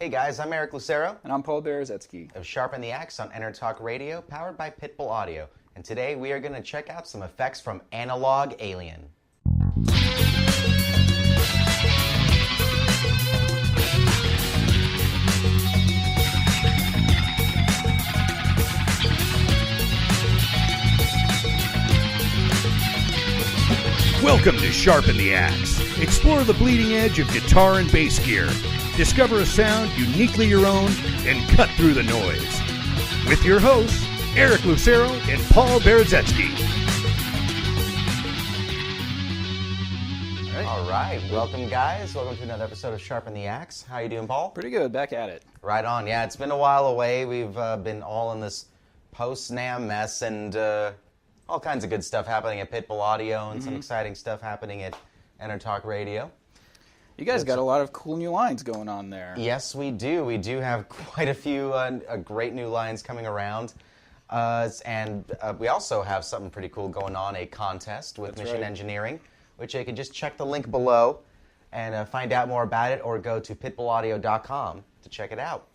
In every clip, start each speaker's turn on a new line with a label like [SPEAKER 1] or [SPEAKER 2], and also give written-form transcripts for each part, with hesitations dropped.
[SPEAKER 1] Hey guys, I'm Eric Lucero
[SPEAKER 2] And I'm Paul Berezetsky.
[SPEAKER 1] of Sharpen the Axe on Enter Talk Radio, powered by Pitbull Audio. And today we are going to check out some effects from Analog Alien.
[SPEAKER 3] Welcome to Sharpen the Axe. Explore the bleeding edge of guitar and bass gear. Discover a sound uniquely your own and cut through the noise. With your hosts, Eric Lucero and Paul Berezetsky.
[SPEAKER 1] All right, welcome guys. Welcome to another episode of Sharpen the Axe. How you doing, Paul?
[SPEAKER 2] Pretty good, back at it.
[SPEAKER 1] Right on. Yeah, it's been a while away. We've been all in this post-NAMM mess and all kinds of good stuff happening at Pitbull Audio and some exciting stuff happening at Enter Talk Radio.
[SPEAKER 2] You guys got a lot of cool new lines going on there.
[SPEAKER 1] Yes, we do. We do have quite a few great new lines coming around. And we also have something pretty cool going on, a contest with Mission Engineering, which you can just check the link below and find out more about it, or go to pitbullaudio.com to check it out.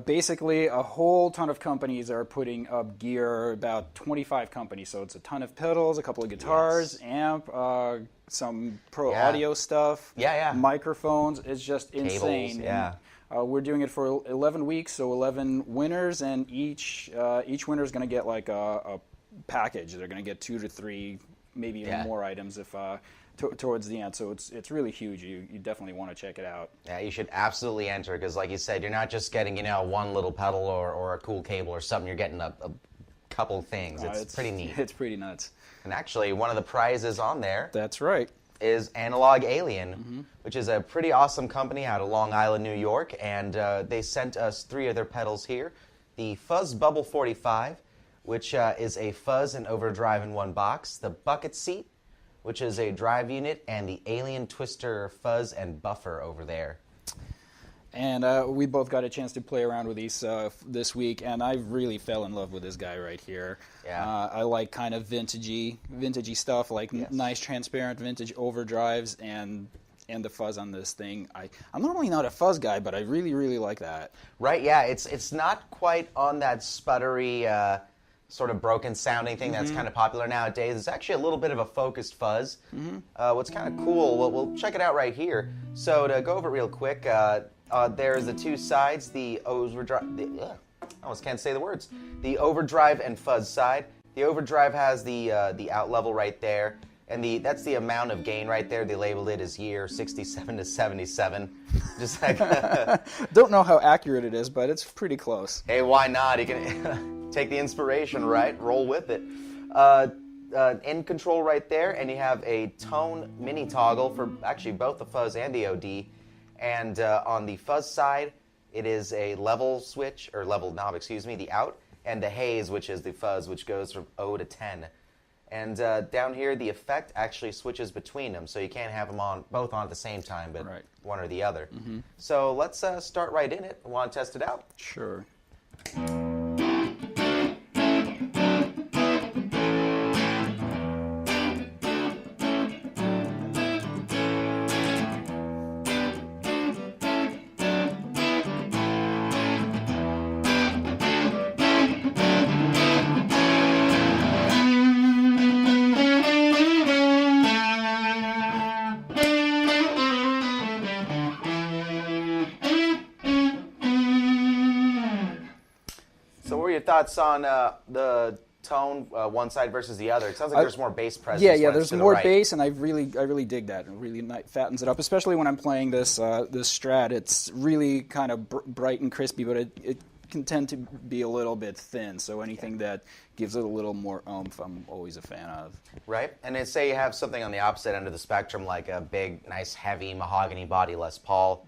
[SPEAKER 2] Basically, a whole ton of companies are putting up gear, about 25 companies. So it's a ton of pedals, a couple of guitars, amp, some pro audio stuff, microphones. It's just insane.
[SPEAKER 1] Cables,
[SPEAKER 2] we're doing it for 11 weeks, so 11 winners, and each winner is going to get like a package. They're going to get 2 to 3, maybe even more items if towards the end. So it's really huge. You definitely want to check it out.
[SPEAKER 1] Yeah, you should absolutely enter, because like you said, you're not just getting one little pedal or a cool cable or something. You're getting a couple things. It's pretty neat.
[SPEAKER 2] It's pretty nuts.
[SPEAKER 1] And actually, one of the prizes on there,
[SPEAKER 2] that's right,
[SPEAKER 1] is Analog Alien, which is a pretty awesome company out of Long Island, New York, and they sent us 3 of their pedals here. The Fuzzbubble 45, which is a fuzz and overdrive in one box. The Bucket Seat, which is a drive unit, and the Alien Twister fuzz and buffer over there.
[SPEAKER 2] And we both got a chance to play around with these this week, and I really fell in love with this guy right here.
[SPEAKER 1] Yeah.
[SPEAKER 2] I like kind of vintagey stuff, like nice transparent vintage overdrives, and the fuzz on this thing. I'm normally not a fuzz guy, but I really, really like that.
[SPEAKER 1] Right, yeah, it's not quite on that sputtery, sort of broken sounding thing that's kind of popular nowadays. It's actually a little bit of a focused fuzz. What's kind of cool, we'll check it out right here. So to go over it real quick, there's the 2 sides, the overdrive, I almost can't say the words. The overdrive and fuzz side. The overdrive has the out level right there, and that's the amount of gain right there. They labeled it as year 67 to 77. Just like
[SPEAKER 2] don't know how accurate it is, but it's pretty close.
[SPEAKER 1] Hey, why not? You can take the inspiration, right? Roll with it. End control right there, and you have a tone mini toggle for actually both the fuzz and the OD. And on the fuzz side, it is a level switch, or level knob, the out, and the haze, which is the fuzz, which goes from 0 to 10. And down here, the effect actually switches between them, so you can't have them both on at the same time, but one or the other. So let's start right in it. Want to test it out?
[SPEAKER 2] Sure.
[SPEAKER 1] Thoughts on the tone, one side versus the other? It sounds like there's more bass presence.
[SPEAKER 2] Yeah, there's more bass, and I really dig that. It really fattens it up, especially when I'm playing this Strat. It's really kind of bright and crispy, but it can tend to be a little bit thin. So anything that gives it a little more oomph, I'm always a fan of.
[SPEAKER 1] Right, and then say you have something on the opposite end of the spectrum, like a big, nice, heavy mahogany body Les Paul.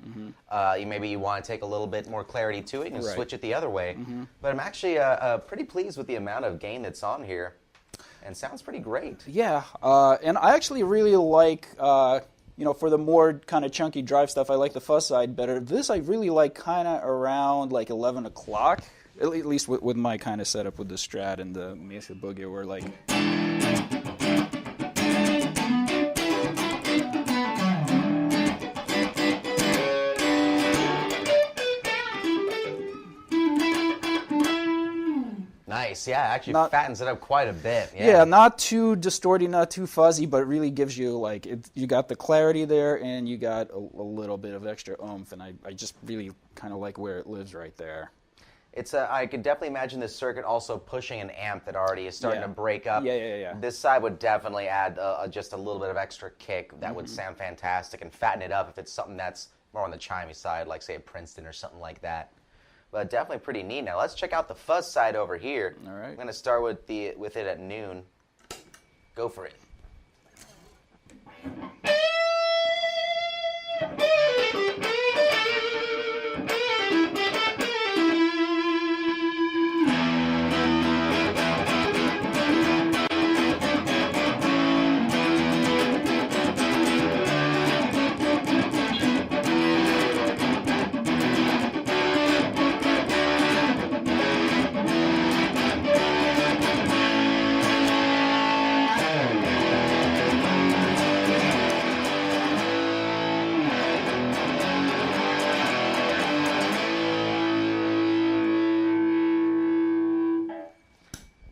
[SPEAKER 1] Maybe you want to take a little bit more clarity to it and switch it the other way. But I'm actually pretty pleased with the amount of gain that's on here, and sounds pretty great.
[SPEAKER 2] Yeah, and I actually really like, for the more kind of chunky drive stuff, I like the fuzz side better. This I really like kind of around like 11 o'clock. At least with my kind of setup with the Strat and the Mesa Boogie, where like
[SPEAKER 1] Nice, yeah, actually
[SPEAKER 2] Not-
[SPEAKER 1] fattens it up quite a bit.
[SPEAKER 2] Yeah, not too distorting, not too fuzzy, but it really gives you like you got the clarity there, and you got a little bit of extra oomph, and I just really kind of like where it lives right there.
[SPEAKER 1] I could definitely imagine this circuit also pushing an amp that already is starting to break up.
[SPEAKER 2] Yeah.
[SPEAKER 1] This side would definitely add just a little bit of extra kick that would sound fantastic and fatten it up if it's something that's more on the chimey side, like say a Princeton or something like that. But definitely pretty neat. Now let's check out the fuzz side over here.
[SPEAKER 2] All right.
[SPEAKER 1] I'm going to start with it at noon. Go for it.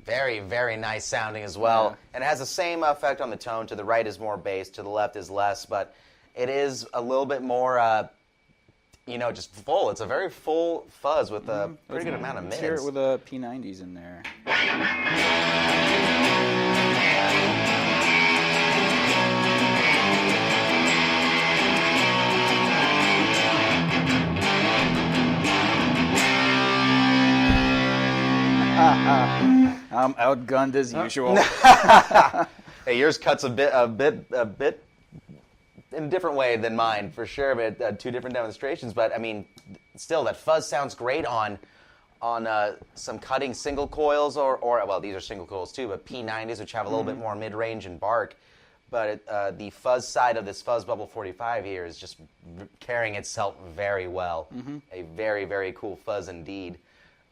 [SPEAKER 1] Very, very nice sounding as well.
[SPEAKER 2] Yeah.
[SPEAKER 1] And it has the same effect on the tone. To the right is more bass, to the left is less, but it is a little bit more, just full. It's a very full fuzz with a pretty good amount of mids.
[SPEAKER 2] Let's hear it with the P90s in there. I'm outgunned as usual.
[SPEAKER 1] Hey, yours cuts a bit in a different way than mine, for sure, but two different demonstrations. But, I mean, still, that fuzz sounds great on some cutting single coils, or well, these are single coils too, but P90s, which have a little bit more mid-range and bark. But the fuzz side of this Fuzzbubble 45 here is just carrying itself very well. A very, very cool fuzz indeed.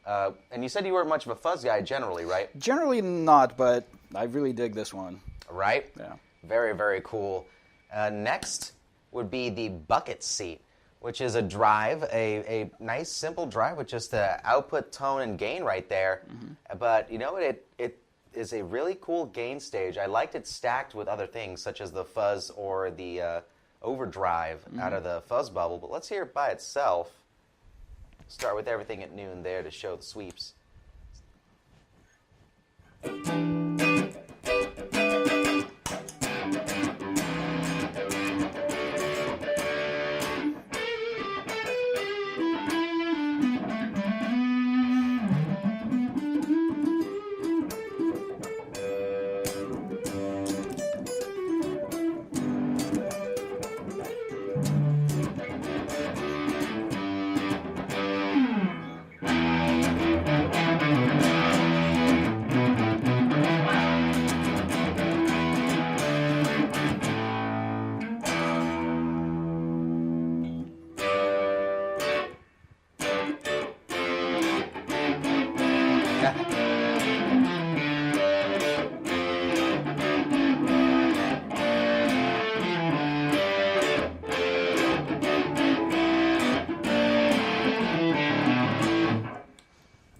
[SPEAKER 1] And you said you weren't much of a fuzz guy generally, right?
[SPEAKER 2] Generally not, but I really dig this one.
[SPEAKER 1] Right?
[SPEAKER 2] Yeah.
[SPEAKER 1] Very, very cool. Next would be the bucket seat, which is a drive, a nice simple drive with just the output, tone, and gain right there. But you know what? It is a really cool gain stage. I liked it stacked with other things such as the fuzz or the overdrive out of the Fuzzbubble. But let's hear it by itself. Start with everything at noon there to show the sweeps.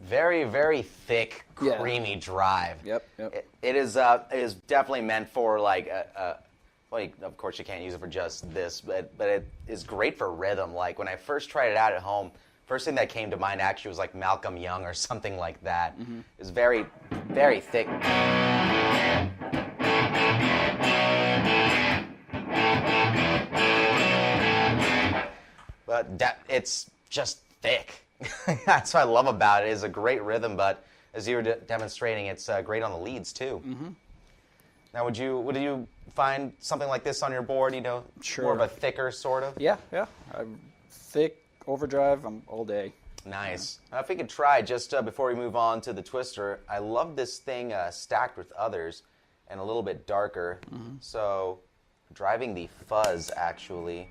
[SPEAKER 1] Very, very thick, creamy drive.
[SPEAKER 2] Yep.
[SPEAKER 1] It is definitely meant for like well, of course you can't use it for just this, but it is great for rhythm. Like when I first tried it out at home, first thing that came to mind actually was like Malcolm Young or something like that. It's very, very thick. But it's just thick. That's what I love about it. It's a great rhythm, but as you were demonstrating, it's great on the leads too. Now, would you find something like this on your board?
[SPEAKER 2] Sure.
[SPEAKER 1] More of a thicker sort of.
[SPEAKER 2] Yeah. Thick overdrive. I'm all day.
[SPEAKER 1] Nice. Now, if we could try just before we move on to the Twister, I love this thing stacked with others and a little bit darker. So, driving the fuzz actually.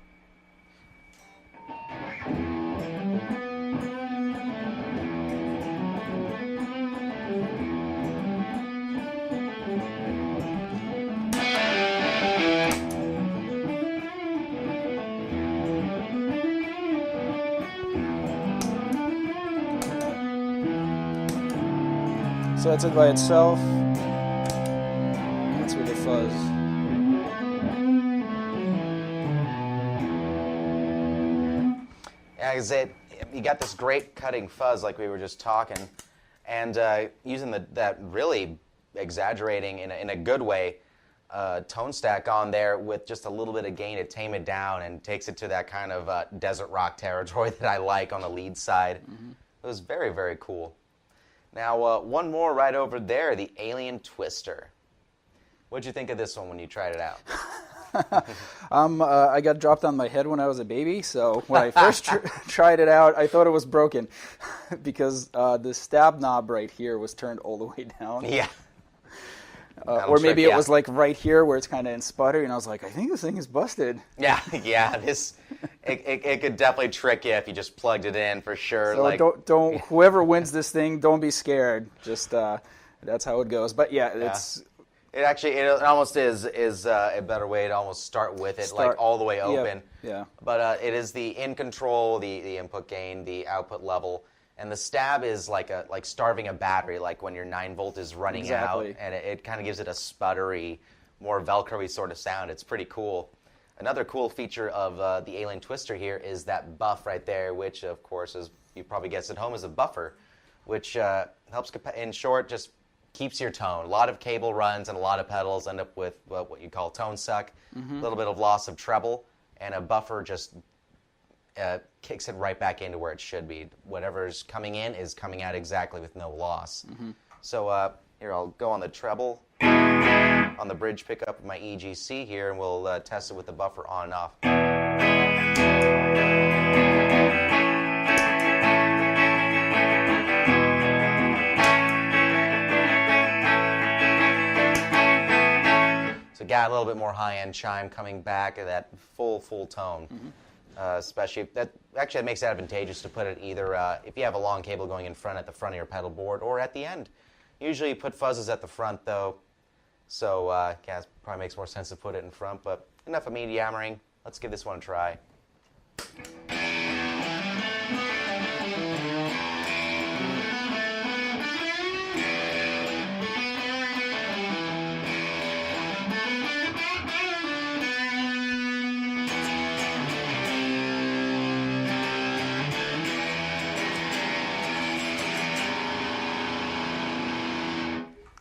[SPEAKER 2] So that's it by itself. That's with the fuzz.
[SPEAKER 1] Yeah, 'cause you got this great cutting fuzz like we were just talking, and using that really exaggerating in a good way tone stack on there with just a little bit of gain to tame it down and takes it to that kind of desert rock territory that I like on the lead side. It was very, very cool. Now, one more right over there, the Alien Twister. What'd you think of this one when you tried it out?
[SPEAKER 2] I got dropped on my head when I was a baby, so when I first tried it out, I thought it was broken because the stab knob right here was turned all the way down.
[SPEAKER 1] Yeah.
[SPEAKER 2] Or maybe it was like right here where it's kind of in sputter, and I was like, I think this thing is busted.
[SPEAKER 1] Yeah, it could definitely trick you if you just plugged it in for sure.
[SPEAKER 2] So
[SPEAKER 1] like,
[SPEAKER 2] don't whoever wins this thing, don't be scared. Just that's how it goes. But yeah, it's.
[SPEAKER 1] It almost is a better way to almost start with it, like all the way open.
[SPEAKER 2] Yeah.
[SPEAKER 1] But it is the in control, the input gain, the output level, and the stab is like starving a battery, like when your 9-volt is running out, and it kind of gives it a sputtery, more Velcro-y sort of sound. It's pretty cool. Another cool feature of the Alien Twister here is that buff right there, which of course, as you probably guessed at home, is a buffer, which helps, in short, just keeps your tone. A lot of cable runs and a lot of pedals end up with what you call tone suck, a little bit of loss of treble, and a buffer just kicks it right back into where it should be. Whatever's coming in is coming out exactly with no loss. So here, I'll go on the treble, on the bridge pickup of my EGC here, and we'll test it with the buffer on and off. So got a little bit more high-end chime coming back at that full tone. Especially that makes it advantageous to put it either if you have a long cable going in front at the front of your pedal board or at the end. Usually you put fuzzes at the front though, so yeah, it probably makes more sense to put it in front. But enough of me yammering. Let's give this one a try.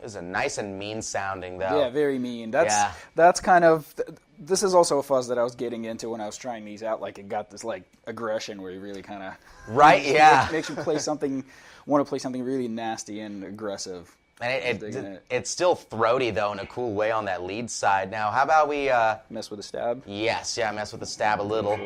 [SPEAKER 1] This is a nice and mean sounding, though.
[SPEAKER 2] Yeah, very mean. That's kind of. This is also a fuzz that I was getting into when I was trying these out. Like it got this like aggression where you really kind of.
[SPEAKER 1] Right. Yeah.
[SPEAKER 2] Makes you play something. Want to play something really nasty and aggressive.
[SPEAKER 1] And it's still throaty though in a cool way on that lead side. Now, how about we
[SPEAKER 2] mess with the stab?
[SPEAKER 1] Yes. Yeah. Mess with the stab a little.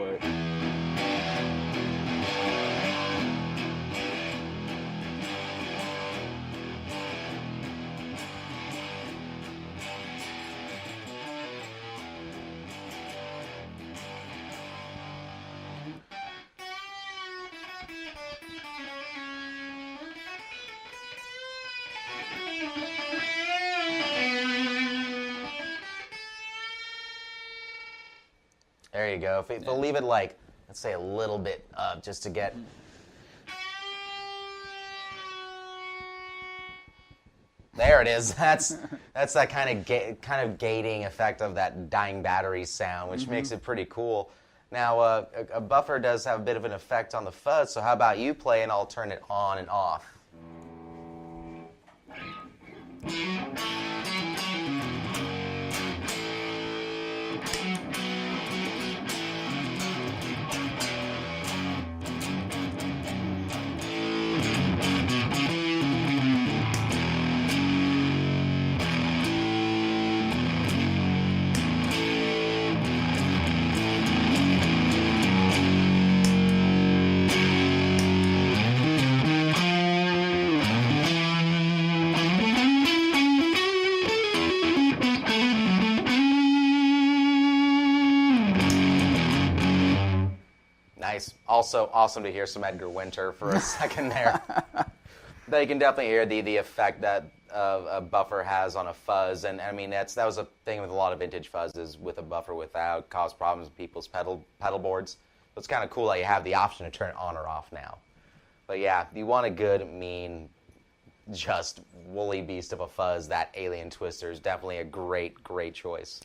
[SPEAKER 1] There you go. If we'll leave it like, let's say a little bit up just to get... There it is. That's that kind of gating effect of that dying battery sound, which makes it pretty cool. Now, a buffer does have a bit of an effect on the fuzz, so how about you play and I'll turn it on and off. Nice. Also awesome to hear some Edgar Winter for a second there. But you can definitely hear the effect that a buffer has on a fuzz, and I mean that was a thing with a lot of vintage fuzzes. With a buffer without, caused problems with people's pedal boards. So it's kind of cool that you have the option to turn it on or off now. But yeah, you want a good, mean, just woolly beast of a fuzz, that Alien Twister is definitely a great choice.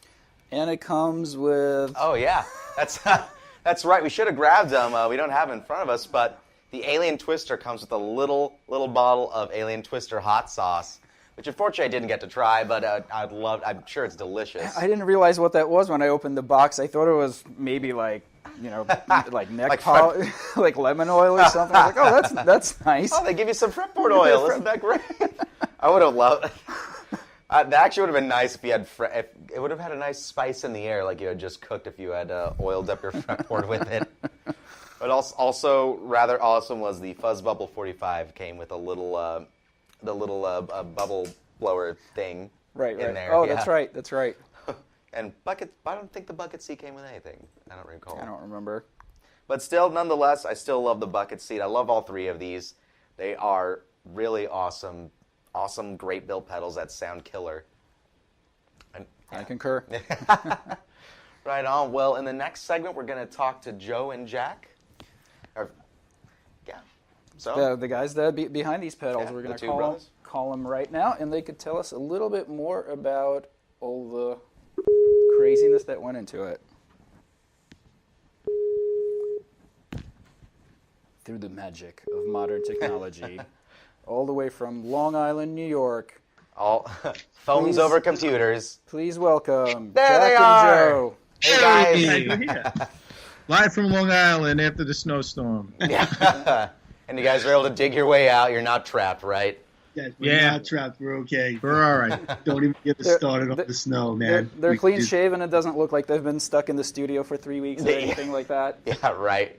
[SPEAKER 2] And it comes with...
[SPEAKER 1] Oh, yeah. That's right. We should have grabbed them. We don't have them in front of us, but the Alien Twister comes with a little bottle of Alien Twister hot sauce, which unfortunately I didn't get to try, but I'm sure it's delicious.
[SPEAKER 2] I didn't realize what that was when I opened the box. I thought it was maybe like neck polish, like lemon oil or something. I was like, oh, that's nice.
[SPEAKER 1] Oh, they give you some fretboard oil. Isn't that great? I would have loved. That actually would have been nice if you had. If it would have had a nice spice in the air, like you had just cooked. If you had oiled up your fretboard with it. But also rather awesome was the Fuzzbubble 45 came with a little bubble blower thing.
[SPEAKER 2] Right.
[SPEAKER 1] In there.
[SPEAKER 2] Oh,
[SPEAKER 1] yeah.
[SPEAKER 2] That's right.
[SPEAKER 1] And bucket. I don't think the bucket seat came with anything. I don't recall.
[SPEAKER 2] I don't remember.
[SPEAKER 1] But still, nonetheless, I still love the bucket seat. I love all three of these. They are really awesome, great build pedals that sound killer.
[SPEAKER 2] I concur.
[SPEAKER 1] Right on. Well, in the next segment, we're going to talk to Joe and Jack. So
[SPEAKER 2] the guys that behind these pedals, we're going to call them right now, and they could tell us a little bit more about all the craziness that went into it. Through the magic of modern technology, all the way from Long Island, New York.
[SPEAKER 1] All phones over computers.
[SPEAKER 2] Please welcome
[SPEAKER 1] there
[SPEAKER 2] Jack
[SPEAKER 1] they
[SPEAKER 2] and
[SPEAKER 1] are.
[SPEAKER 2] Joe.
[SPEAKER 1] Hey guys.
[SPEAKER 4] Yeah. Live from Long Island after the snowstorm.
[SPEAKER 1] Yeah. And you guys were able to dig your way out. You're not trapped, right?
[SPEAKER 5] Yes, we're not trapped. We're okay.
[SPEAKER 4] We're all right.
[SPEAKER 5] Don't even get us started on the snow, man.
[SPEAKER 2] They're clean shaven. It doesn't look like they've been stuck in the studio for 3 weeks or anything like that.
[SPEAKER 1] Yeah, right.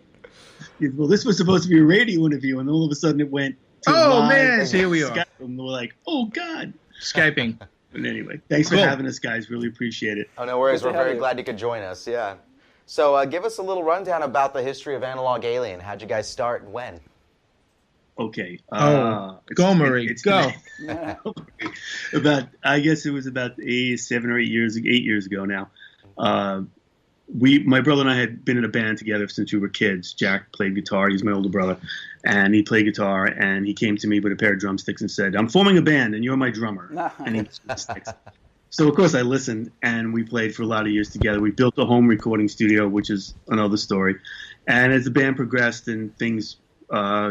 [SPEAKER 5] Well, this was supposed to be a radio interview, and all of a sudden it went to live.
[SPEAKER 4] Man, here we are.
[SPEAKER 5] Skype, and we're like, oh, God.
[SPEAKER 4] Skyping.
[SPEAKER 5] But anyway, thanks for having us, guys. Really appreciate it.
[SPEAKER 1] Oh, no worries. We're very glad you could join us, yeah. So give us a little rundown about the history of Analog Alien. How'd you guys start and when?
[SPEAKER 5] Okay.
[SPEAKER 4] Go, Marie. Go.
[SPEAKER 5] I guess it was about 8 years ago now. My brother and I had been in a band together since we were kids. Jack played guitar. He's my older brother. And he played guitar, and he came to me with a pair of drumsticks and said, I'm forming a band, and you're my drummer. And he sticks. So, of course, I listened, and we played for a lot of years together. We built a home recording studio, which is another story. And as the band progressed and things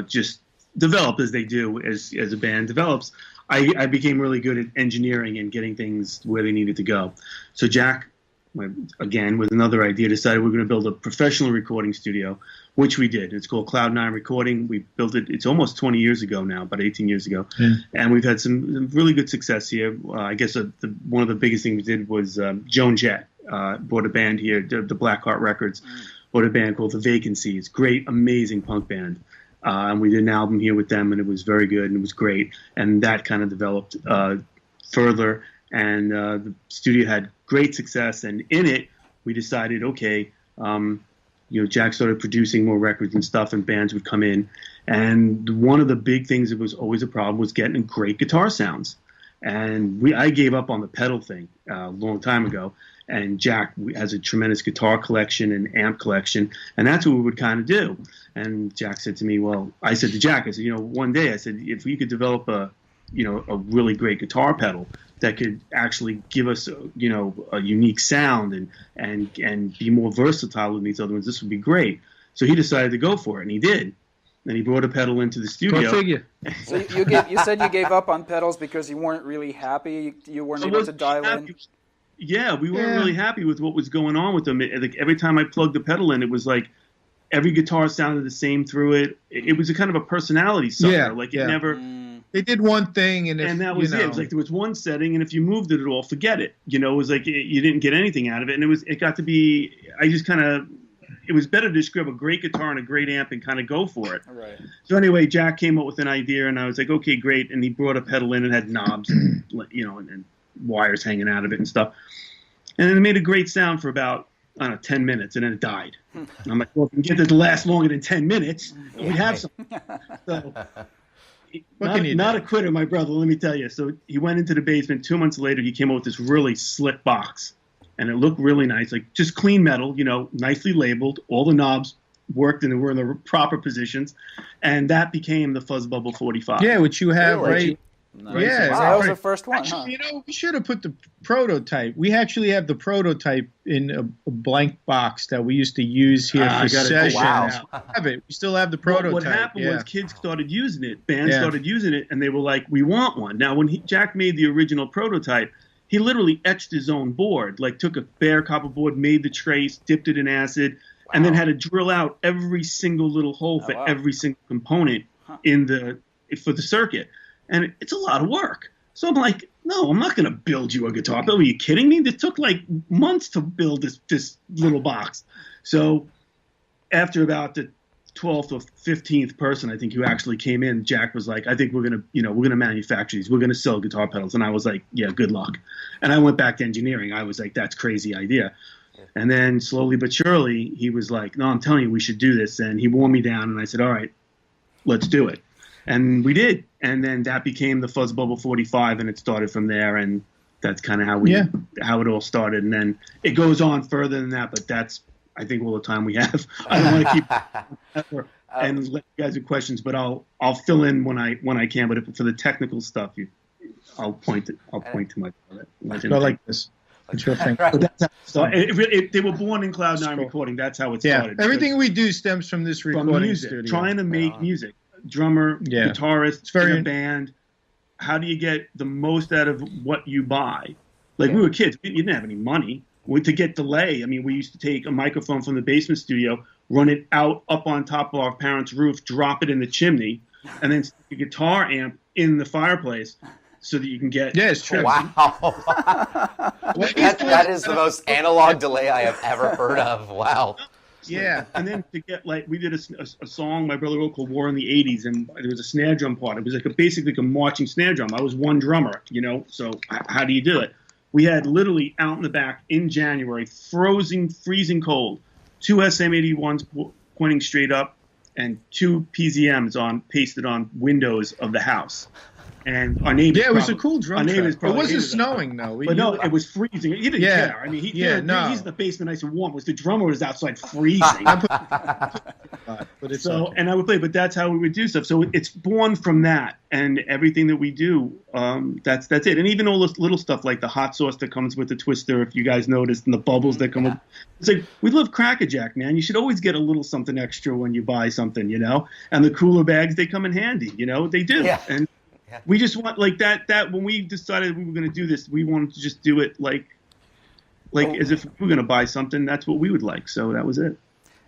[SPEAKER 5] just developed as they do as a band develops, I became really good at engineering and getting things where they needed to go. So Jack, again, with another idea, decided we're going to build a professional recording studio, which we did. It's called Cloud9 Recording. We built it. It's almost 20 years ago now, about 18 years ago. And we've had some really good success here. I guess one of the biggest things we did was Joan Jett brought a band here, the Blackheart Records, brought a band called The Vacancies. Great, amazing punk band. And we did an album here with them, and it was very good, and it was great. And that kind of developed further, and the studio had great success. And in it, we decided, okay, Jack started producing more records and stuff, and bands would come in. And one of the big things that was always a problem was getting great guitar sounds. And I gave up on the pedal thing a long time ago. And Jack has a tremendous guitar collection and amp collection, and that's what we would kind of do. And Jack said to me, I said to Jack, I said, one day, I said, if we could develop a really great guitar pedal that could actually give us, a unique sound and be more versatile than these other ones, this would be great. So he decided to go for it, and he did. And he brought a pedal into the studio.
[SPEAKER 4] Go figure.
[SPEAKER 2] So you said you gave up on pedals because you weren't really happy. You weren't able to dial in.
[SPEAKER 5] Yeah, we weren't really happy with what was going on with them. Every time I plugged the pedal in, it was like every guitar sounded the same through it. It was a kind of a personality sucker. It never.
[SPEAKER 4] They did one thing, and
[SPEAKER 5] that was it. It was like there was one setting, and if you moved it at all, forget it. It was like you didn't get anything out of it, and it got to be. It was better to just grab a great guitar and a great amp and kind of go for it.
[SPEAKER 2] Right.
[SPEAKER 5] So anyway, Jack came up with an idea, and I was like, okay, great. And he brought a pedal in and had knobs and and wires hanging out of it and stuff. And then it made a great sound for about, 10 minutes, and then it died. And I'm like, well, if we can get it to last longer than 10 minutes, we have something. So, not a quitter, my brother, let me tell you. So he went into the basement. 2 months later, he came up with this really slick box. And it looked really nice, like just clean metal, nicely labeled. All the knobs worked and they were in the proper positions. And that became the Fuzzbubble 45.
[SPEAKER 4] Yeah, which you have
[SPEAKER 2] Nice.
[SPEAKER 4] Yeah,
[SPEAKER 2] So that was the first one, huh?
[SPEAKER 4] Actually, we should have put the prototype. We actually have the prototype in a blank box that we used to use here for sessions.
[SPEAKER 1] Wow.
[SPEAKER 4] We have it. We still have the prototype.
[SPEAKER 5] What happened was kids started using it. Bands started using it, and they were like, "We want one." Now, when Jack made the original prototype, he literally etched his own board. Like, took a bare copper board, made the trace, dipped it in acid, and then had to drill out every single little hole for every single component for the circuit. And it's a lot of work. So I'm like, no, I'm not going to build you a guitar pedal. Are you kidding me? This took like months to build this little box. So after about the 12th or 15th person, I think, who actually came in, Jack was like, I think we're going to manufacture these. We're going to sell guitar pedals. And I was like, yeah, good luck. And I went back to engineering. I was like, that's crazy idea. And then slowly but surely, he was like, no, I'm telling you, we should do this. And he wore me down. And I said, all right, let's do it. And we did. And then that became the Fuzzbubble 45, and it started from there. And that's kind of how it all started. And then it goes on further than that, but that's, I think, all the time we have. I don't want to keep and let you guys have questions, but I'll fill in when I can. But for the technical stuff, I'll point to my brother.
[SPEAKER 4] I like this. It's your thing.
[SPEAKER 1] Right.
[SPEAKER 5] But that's how it started. They were born in Cloud9 recording. That's how it started.
[SPEAKER 4] Yeah, everything we do stems from this recording
[SPEAKER 5] music,
[SPEAKER 4] studio.
[SPEAKER 5] trying to make music. Drummer, guitarist, in a band. How do you get the most out of what you buy? Like, we were kids. You didn't have any money. To get delay, I mean, we used to take a microphone from the basement studio, run it out up on top of our parents' roof, drop it in the chimney, and then stick a guitar amp in the fireplace so that you can get...
[SPEAKER 4] Yeah, it's true.
[SPEAKER 1] Wow. that is the most analog delay I have ever heard of. Wow.
[SPEAKER 5] Yeah, and then to get, like, we did a song my brother wrote called War in the 80s, and there was a snare drum part. It was like basically a marching snare drum. I was one drummer, so how do you do it? We had literally out in the back in January, freezing cold, 2 SM81s pointing straight up and 2 PZMs pasted on windows of the house. And our neighbors.
[SPEAKER 4] Yeah, it was a cool drum track. It wasn't snowing, though.
[SPEAKER 5] But no, it was freezing. He didn't care. I mean, he's in the basement nice and warm. The drummer was outside freezing. And I would play, but that's how we would do stuff. So it's born from that, and everything that we do, that's it. And even all this little stuff like the hot sauce that comes with the twister, if you guys noticed, and the bubbles that come with. It's like, we love Cracker Jack, man. You should always get a little something extra when you buy something, And the cooler bags, they come in handy, they do.
[SPEAKER 1] Yeah.
[SPEAKER 5] And we just want, like, that when we decided we were going to do this, we wanted to just do it like as if we were going to buy something. That's what we would like. So that was it.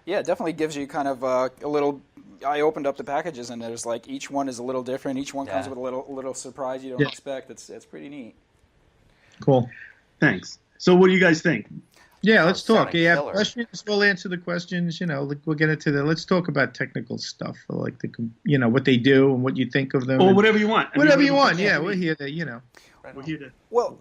[SPEAKER 2] Yeah, it definitely gives you kind of a little. I opened up the packages, and there's like each one is a little different. Each one comes with a little surprise you don't expect. It's pretty neat.
[SPEAKER 4] Cool.
[SPEAKER 5] Thanks. So what do you guys think?
[SPEAKER 4] Yeah, let's talk. You have questions? We'll answer the questions. We'll get into that. Let's talk about technical stuff, like what they do and what you think of them.
[SPEAKER 5] Or whatever you want.
[SPEAKER 4] Whatever you want. Yeah, we're here to,
[SPEAKER 5] We're here to.
[SPEAKER 2] Well,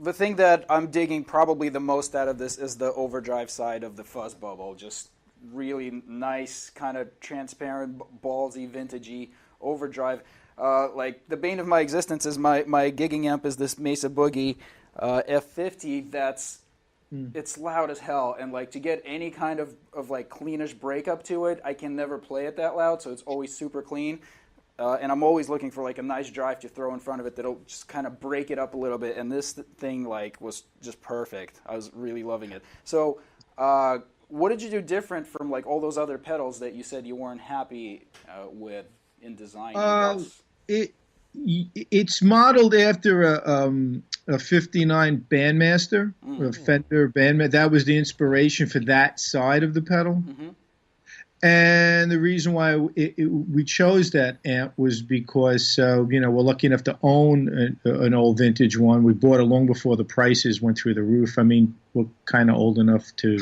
[SPEAKER 2] the thing that I'm digging probably the most out of this is the overdrive side of the Fuzzbubble. Just really nice, kind of transparent, ballsy, vintagey overdrive. Like, the bane of my existence is my gigging amp is this Mesa Boogie F50 that's it's loud as hell, and like to get any kind of like cleanish breakup to it, I can never play it that loud, so it's always super clean. And I'm always looking for like a nice drive to throw in front of it that'll just kind of break it up a little bit, and this thing like was just perfect. I was really loving it. So what did you do different from like all those other pedals that you said you weren't happy with in designing?
[SPEAKER 4] It's modeled after a 59 Bandmaster, a Fender Bandmaster. That was the inspiration for that side of the pedal. Mm-hmm. And the reason why we chose that amp was because, we're lucky enough to own an old vintage one. We bought it long before the prices went through the roof. I mean, we're kind of old enough to,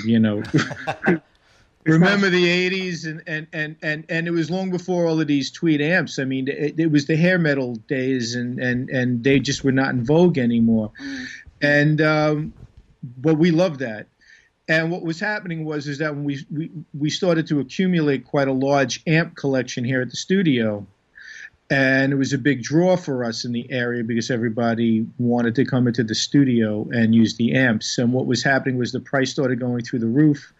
[SPEAKER 4] remember the 80s, and it was long before all of these tweed amps. I mean, it was the hair metal days, and they just were not in vogue anymore. And but we loved that. And what was happening is that when we started to accumulate quite a large amp collection here at the studio, and it was a big draw for us in the area because everybody wanted to come into the studio and use the amps. And what was happening was the price started going through the roof.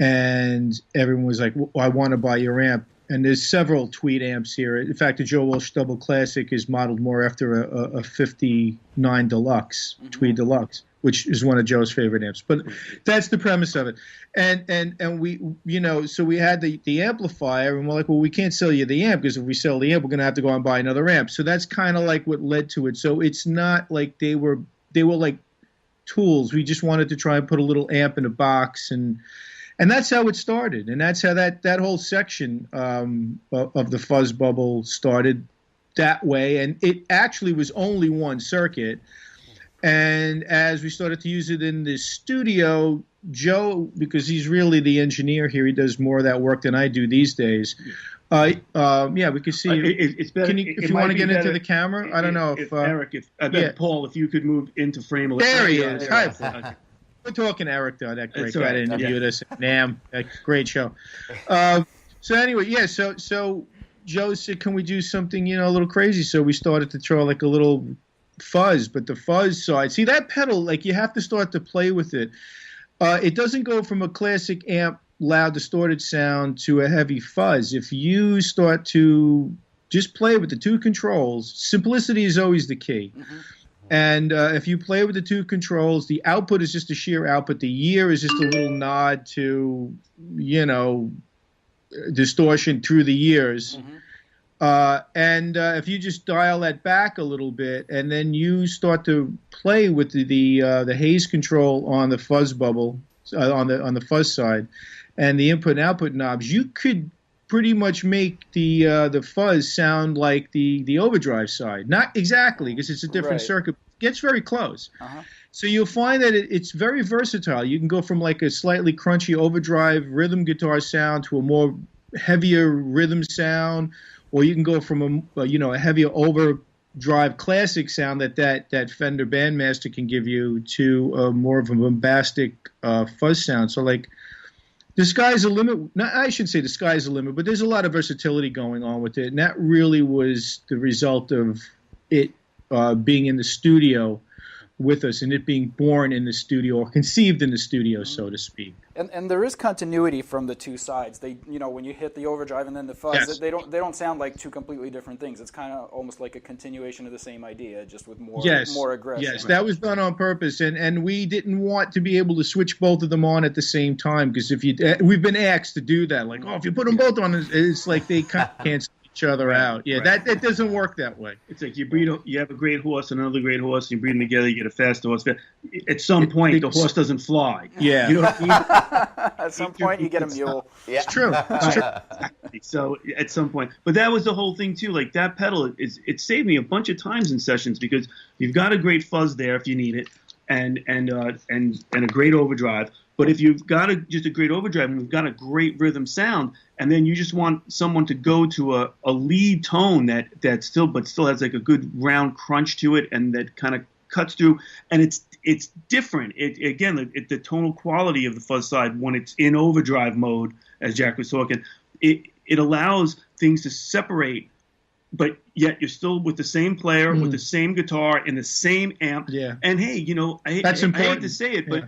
[SPEAKER 4] And everyone was like, well, I want to buy your amp. and there's several Tweed amps here. In fact, the Joe Walsh Double Classic is modeled more after a 59 Deluxe, Tweed Deluxe, which is one of Joe's favorite amps. But that's the premise of it. And we, so we had the amplifier, and we're like, well, we can't sell you the amp, because if we sell the amp, we're going to have to go and buy another amp. So that's kind of like what led to it. So it's not like they were like tools. We just wanted to try and put a little amp in a box, and that's how it started. And that's how that whole section of the Fuzzbubble started that way. And it actually was only one circuit. And as we started to use it in the studio, Joe, because he's really the engineer here, he does more of that work than I do these days. We can see you.
[SPEAKER 5] It's better.
[SPEAKER 4] If you want to get into the camera, I don't know if
[SPEAKER 5] Eric, Paul, if you could move into frame a little.
[SPEAKER 4] There he is. Hi. We're talking Eric, though. That great guy that interviewed us. NAMM, that great show. So anyway, so Joe said, "Can we do something, a little crazy?" So we started to throw like a little fuzz, but the fuzz side. See that pedal, like you have to start to play with it. It doesn't go from a classic amp loud distorted sound to a heavy fuzz. If you start to just play with the two controls, simplicity is always the key. And if you play with the two controls, the output is just a sheer output. The year is just a little nod to, distortion through the years. And if you just dial that back a little bit, and then you start to play with the haze control on the Fuzzbubble, on the fuzz side, and the input and output knobs, you could pretty much make the fuzz sound like the overdrive side. Not exactly, because it's a different circuit. It gets very close. So you'll find that it's very versatile. You can go from like a slightly crunchy overdrive rhythm guitar sound to a more heavier rhythm sound, or you can go from a heavier overdrive classic sound that Fender Bandmaster can give you to more of a bombastic fuzz sound. So like, the sky's the limit. I should say the sky's the limit, but there's a lot of versatility going on with it, and that really was the result of it being in the studio with us, and it being born in the studio or conceived in the studio, so to speak.
[SPEAKER 2] And there is continuity from the two sides. They, when you hit the overdrive and then the fuzz, they don't sound like two completely different things. It's kind of almost like a continuation of the same idea, just with more aggression.
[SPEAKER 4] Yes, that was done on purpose, and we didn't want to be able to switch both of them on at the same time, because we've been asked to do that. Like, if you put them both on, it's like they kind of cancel each other out. Yeah, that doesn't work that way.
[SPEAKER 5] It's like you have a great horse and another great horse, you breed them together, you get a fast horse. At some point, the horse doesn't fly.
[SPEAKER 4] Yeah.
[SPEAKER 5] You know what I mean?
[SPEAKER 2] At some point, you get a mule.
[SPEAKER 1] Yeah.
[SPEAKER 4] It's true. It's true.
[SPEAKER 5] So at some point, but that was the whole thing too. Like that pedal, it saved me a bunch of times in sessions, because you've got a great fuzz there if you need it, and a great overdrive. But if you've got just a great overdrive and you've got a great rhythm sound, and then you just want someone to go to a lead tone that still has like a good round crunch to it, and that kind of cuts through, and it's different. The tonal quality of the fuzz side when it's in overdrive mode, as Jack was talking, it allows things to separate, but yet you're still with the same player, with the same guitar, in the same amp.
[SPEAKER 4] Yeah.
[SPEAKER 5] And hey,
[SPEAKER 4] that's important.
[SPEAKER 5] I hate to say it, but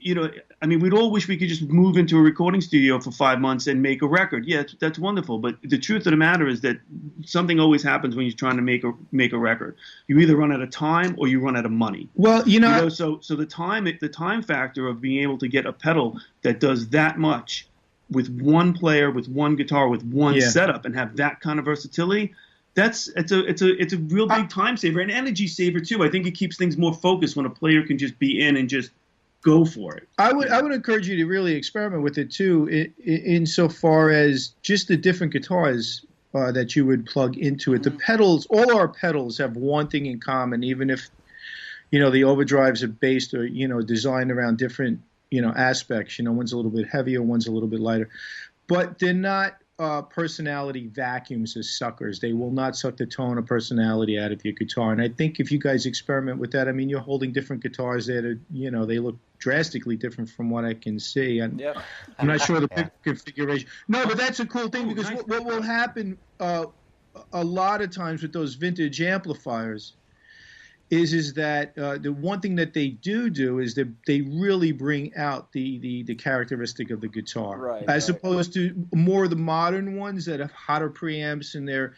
[SPEAKER 5] we'd all wish we could just move into a recording studio for 5 months and make a record. Yeah, that's wonderful. But the truth of the matter is that something always happens when you're trying to make a record. You either run out of time or you run out of money.
[SPEAKER 4] Well,
[SPEAKER 5] so the time factor of being able to get a pedal that does that much with one player, with one guitar, with one setup, and have that kind of versatility. It's a real big time saver and energy saver too. I think it keeps things more focused when a player can just be in and just go for it.
[SPEAKER 4] I would encourage you to really experiment with it too, insofar as just the different guitars that you would plug into it. The pedals, all our pedals have one thing in common, even if the overdrives are based or designed around different aspects. One's a little bit heavier, one's a little bit lighter, but they're not personality vacuums as suckers. They will not suck the tone or personality out of your guitar. And I think if you guys experiment with that, you're holding different guitars that are, they look drastically different from what I can see. I'm not sure the configuration. No, but that's a cool thing, because what will happen a lot of times with those vintage amplifiers is that the one thing that they do is that they really bring out the characteristic of the guitar,
[SPEAKER 2] right,
[SPEAKER 4] as opposed to more of the modern ones that have hotter preamps, and they're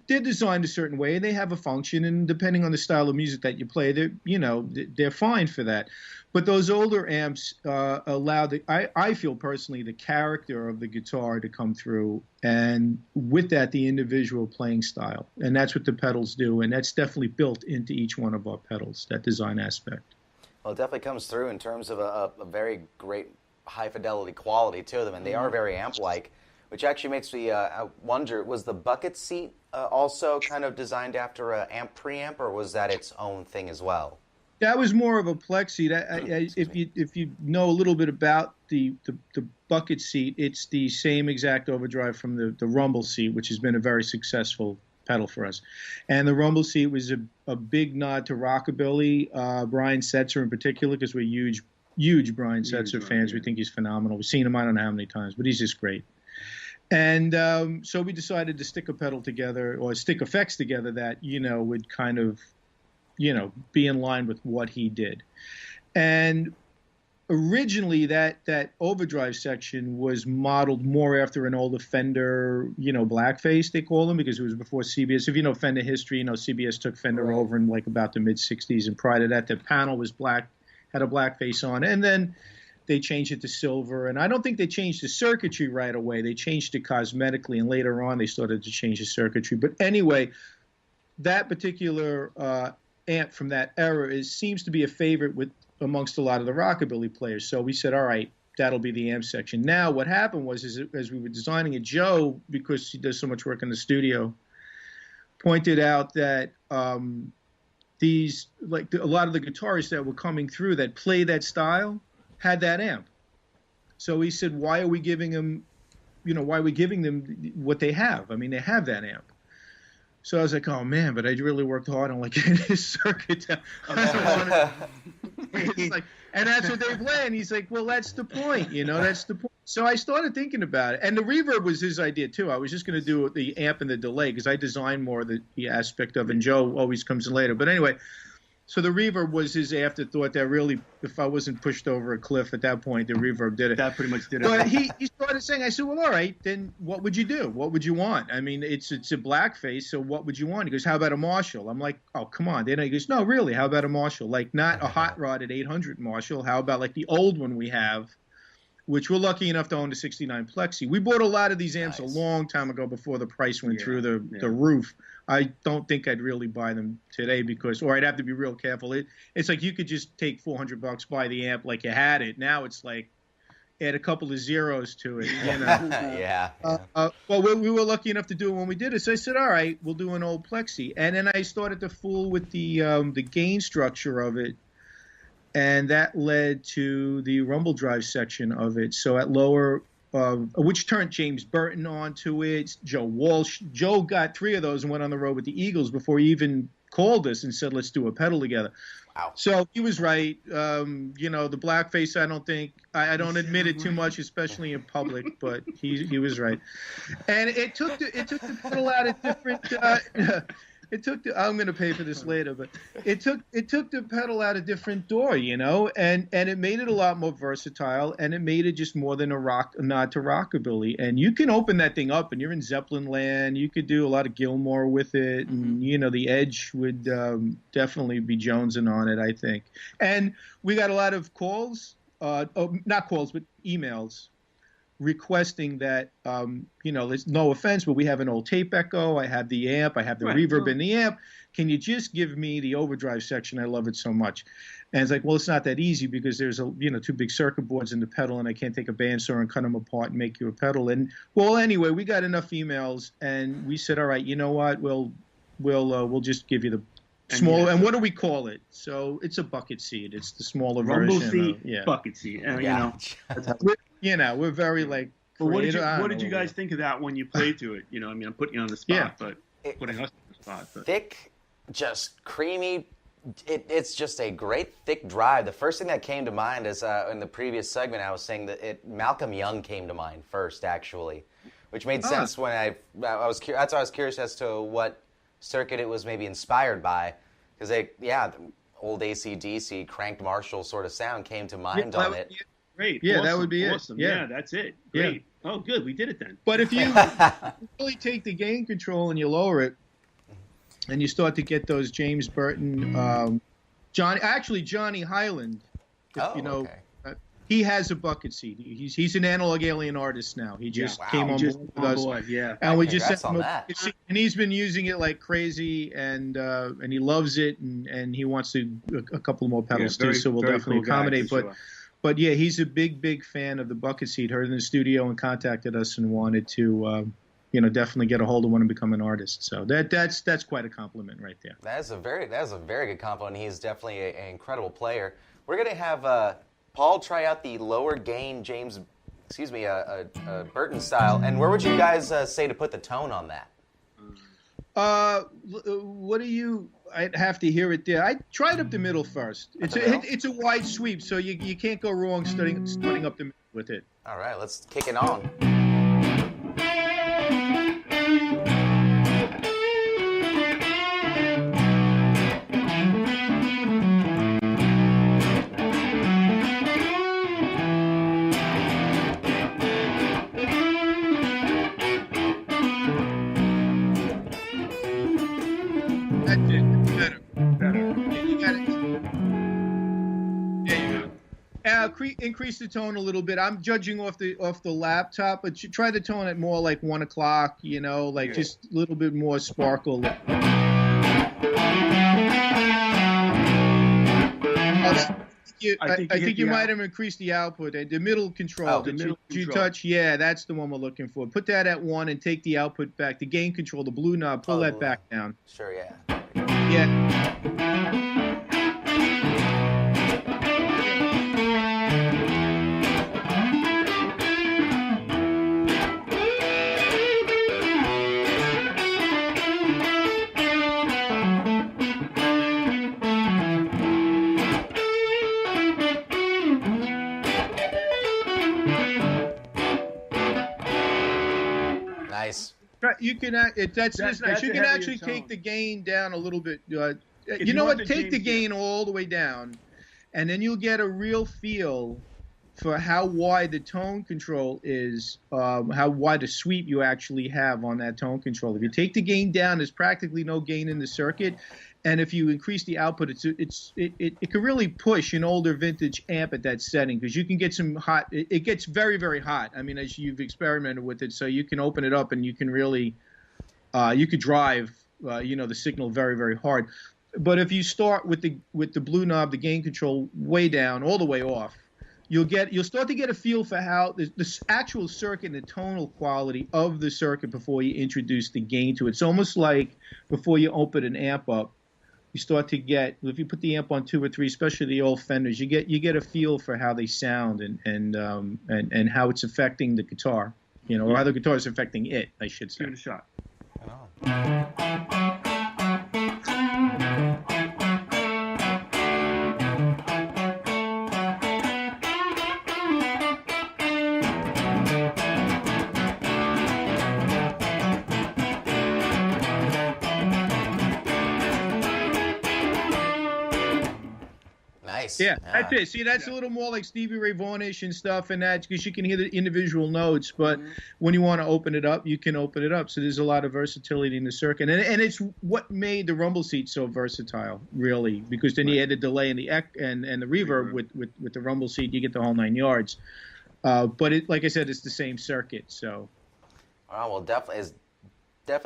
[SPEAKER 4] designed a certain way, and they have a function, and depending on the style of music that you play, they're fine for that. But those older amps allow I feel personally, the character of the guitar to come through, and with that, the individual playing style. And that's what the pedals do, and that's definitely built into each one of our pedals, that design aspect.
[SPEAKER 1] Well, it definitely comes through in terms of a very great high-fidelity quality to them, and they are very amp-like, which actually makes me wonder, was the bucket seat also kind of designed after an amp preamp, or was that its own thing as well?
[SPEAKER 4] That was more of a plexi. If you know a little bit about the bucket seat, it's the same exact overdrive from the rumble seat, which has been a very successful pedal for us. And the rumble seat was a big nod to rockabilly, Brian Setzer in particular, because we're huge Brian Setzer fans. We think he's phenomenal. We've seen him I don't know how many times, but he's just great. And so we decided to stick a pedal together, or stick effects together that would kind of be in line with what he did. And originally that overdrive section was modeled more after an older Fender, blackface, they call them, because it was before CBS. If you know Fender history, CBS took Fender over in like about the mid-'60s, and prior to that, the panel was black, had a blackface on it, and then they changed it to silver. And I don't think they changed the circuitry right away. They changed it cosmetically, and later on they started to change the circuitry. But anyway, that particular amp from that era seems to be a favorite amongst a lot of the rockabilly players. So we said, all right, that'll be the amp section. Now what happened was, as we were designing it, Joe, because he does so much work in the studio, pointed out that a lot of the guitarists that were coming through that play that style had that amp. So he said, why are we giving them what they have? I mean, they have that amp. So I was like, oh man, but I really worked hard on getting his circuit down. And that's what they play. And he's like, well, that's the point, that's the point. So I started thinking about it. And the reverb was his idea too. I was just going to do the amp and the delay, because I designed more of the aspect of it, and Joe always comes in later. But anyway, so the reverb was his afterthought that really, if I wasn't pushed over a cliff at that point, the reverb did it.
[SPEAKER 5] That pretty much did it.
[SPEAKER 4] But he started saying, I said, well, all right, then what would you do? What would you want? I mean, it's a blackface, so what would you want? He goes, how about a Marshall? I'm like, oh, come on. Then he goes, no, really, how about a Marshall? Like, not a hot rod at 800 Marshall. How about like the old one we have, which we're lucky enough to own, the 69 Plexi. We bought a lot of these amps a long time ago before the price went through the roof. I don't think I'd really buy them today, or I'd have to be real careful. It's like you could just take $400, buy the amp like you had it. Now it's like add a couple of zeros to it.
[SPEAKER 1] Yeah.
[SPEAKER 4] Well, we were lucky enough to do it when we did it. So I said, all right, we'll do an old Plexi. And then I started to fool with the gain structure of it. And that led to the rumble drive section of it. So at lower, which turned James Burton onto it, Joe Walsh. Joe got 3 of those and went on the road with the Eagles before he even called us and said, let's do a pedal together.
[SPEAKER 1] Wow.
[SPEAKER 4] So he was right. The blackface, I don't admit it too much, especially in public, but he was right. And it took the pedal out of different I'm going to pay for this later, but it took the pedal out a different door, and it made it a lot more versatile, and it made it just more than a nod to rockabilly. And you can open that thing up, and you're in Zeppelin land. You could do a lot of Gilmore with it, and the edge would definitely be jonesing on it, I think. And we got a lot of calls, not calls, but emails, requesting that, there's no offense, but we have an old tape echo. I have the amp. I have the reverb in the amp. Can you just give me the overdrive section? I love it so much. And it's like, well, it's not that easy, because there's 2 big circuit boards in the pedal, and I can't take a bandsaw and cut them apart and make you a pedal. And well, anyway, we got enough emails, and we said, all right, you know what? We'll just give you the smaller. And what do we call it? So it's a bucket seat. It's the smaller
[SPEAKER 5] rumble
[SPEAKER 4] version.
[SPEAKER 5] Seat, bucket seat.
[SPEAKER 4] We're very like.
[SPEAKER 5] But what did you guys think of that when you played to it? I'm putting you on the spot, but putting us on the spot. But.
[SPEAKER 1] Thick, just creamy. It's just a great thick drive. The first thing that came to mind is in the previous segment I was saying that Malcolm Young came to mind first, actually, which made sense when I was. That's why I was curious as to what circuit it was maybe inspired by. because the old AC/DC cranked Marshall sort of sound came to mind on it.
[SPEAKER 5] Great.
[SPEAKER 4] Yeah,
[SPEAKER 5] awesome,
[SPEAKER 4] that would be
[SPEAKER 5] awesome.
[SPEAKER 4] it.
[SPEAKER 5] Yeah, that's it. Great. Yeah. Oh, good. We did it then.
[SPEAKER 4] But if you really take the gain control and you lower it, and you start to get those James Burton, Johnny Highland,
[SPEAKER 1] Okay.
[SPEAKER 4] He has a bucket seat. He's an analog alien artist now. He just came on board with us.
[SPEAKER 5] Yeah.
[SPEAKER 4] And we just
[SPEAKER 1] Congrats
[SPEAKER 4] sent him
[SPEAKER 1] on
[SPEAKER 4] a
[SPEAKER 1] that.
[SPEAKER 4] bucket seat, and he's been using it like crazy, and he loves it, and he wants a couple more pedals too. So we'll definitely accommodate. But yeah, he's a big fan of the bucket seat. Heard in the studio and contacted us and wanted to definitely get a hold of one and become an artist. So that's quite a compliment right there.
[SPEAKER 1] That is a very good compliment. He's definitely an incredible player. We're gonna have Paul try out the lower gain Burton style. And where would you guys say to put the tone on that?
[SPEAKER 4] What do you? I'd have to hear it there. I tried up the middle first. It's a wide sweep, so you can't go wrong starting up the middle with it.
[SPEAKER 1] All right, let's kick it on.
[SPEAKER 4] That's it. Better. You got it. There you go. Increase the tone a little bit. I'm judging off the laptop, but you try to tone it more like 1 o'clock. Just a little bit more sparkle. I think you might have increased the output. The middle control. Did you touch? Yeah, that's the one we're looking for. Put that at 1 and take the output back. The gain control, the blue knob, pull that back down.
[SPEAKER 1] Sure, yeah.
[SPEAKER 4] Yeah.
[SPEAKER 1] Nice.
[SPEAKER 4] You can nice. You can actually take the gain down a little bit. You know what? Take the gain all the way down, and then you'll get a real feel for how wide the tone control is, how wide a sweep you actually have on that tone control. If you take the gain down, there's practically no gain in the circuit. And if you increase the output, it can really push an older vintage amp at that setting, because you can get some hot. It gets very, very hot. I mean, as you've experimented with it, so you can open it up and you can really, you could drive, the signal very, very hard. But if you start with the blue knob, the gain control way down, all the way off, you'll start to get a feel for how the actual circuit and the tonal quality of the circuit before you introduce the gain to it. It's almost like before you open an amp up. You start to get, if you put the amp on 2 or 3, especially the old Fenders, you get a feel for how they sound and how it's affecting the guitar, or how the guitar is affecting it, I should say.
[SPEAKER 5] Give it a shot.
[SPEAKER 4] Yeah, that's it. See, that's a little more like Stevie Ray Vaughan-ish and stuff, and that's because you can hear the individual notes, but when you want to open it up, you can open it up. So there's a lot of versatility in the circuit, and it's what made the rumble seat so versatile, really, because then you had the delay and the and the reverb with the rumble seat, you get the whole 9 yards. But like I said, it's the same circuit. So,
[SPEAKER 1] well, definitely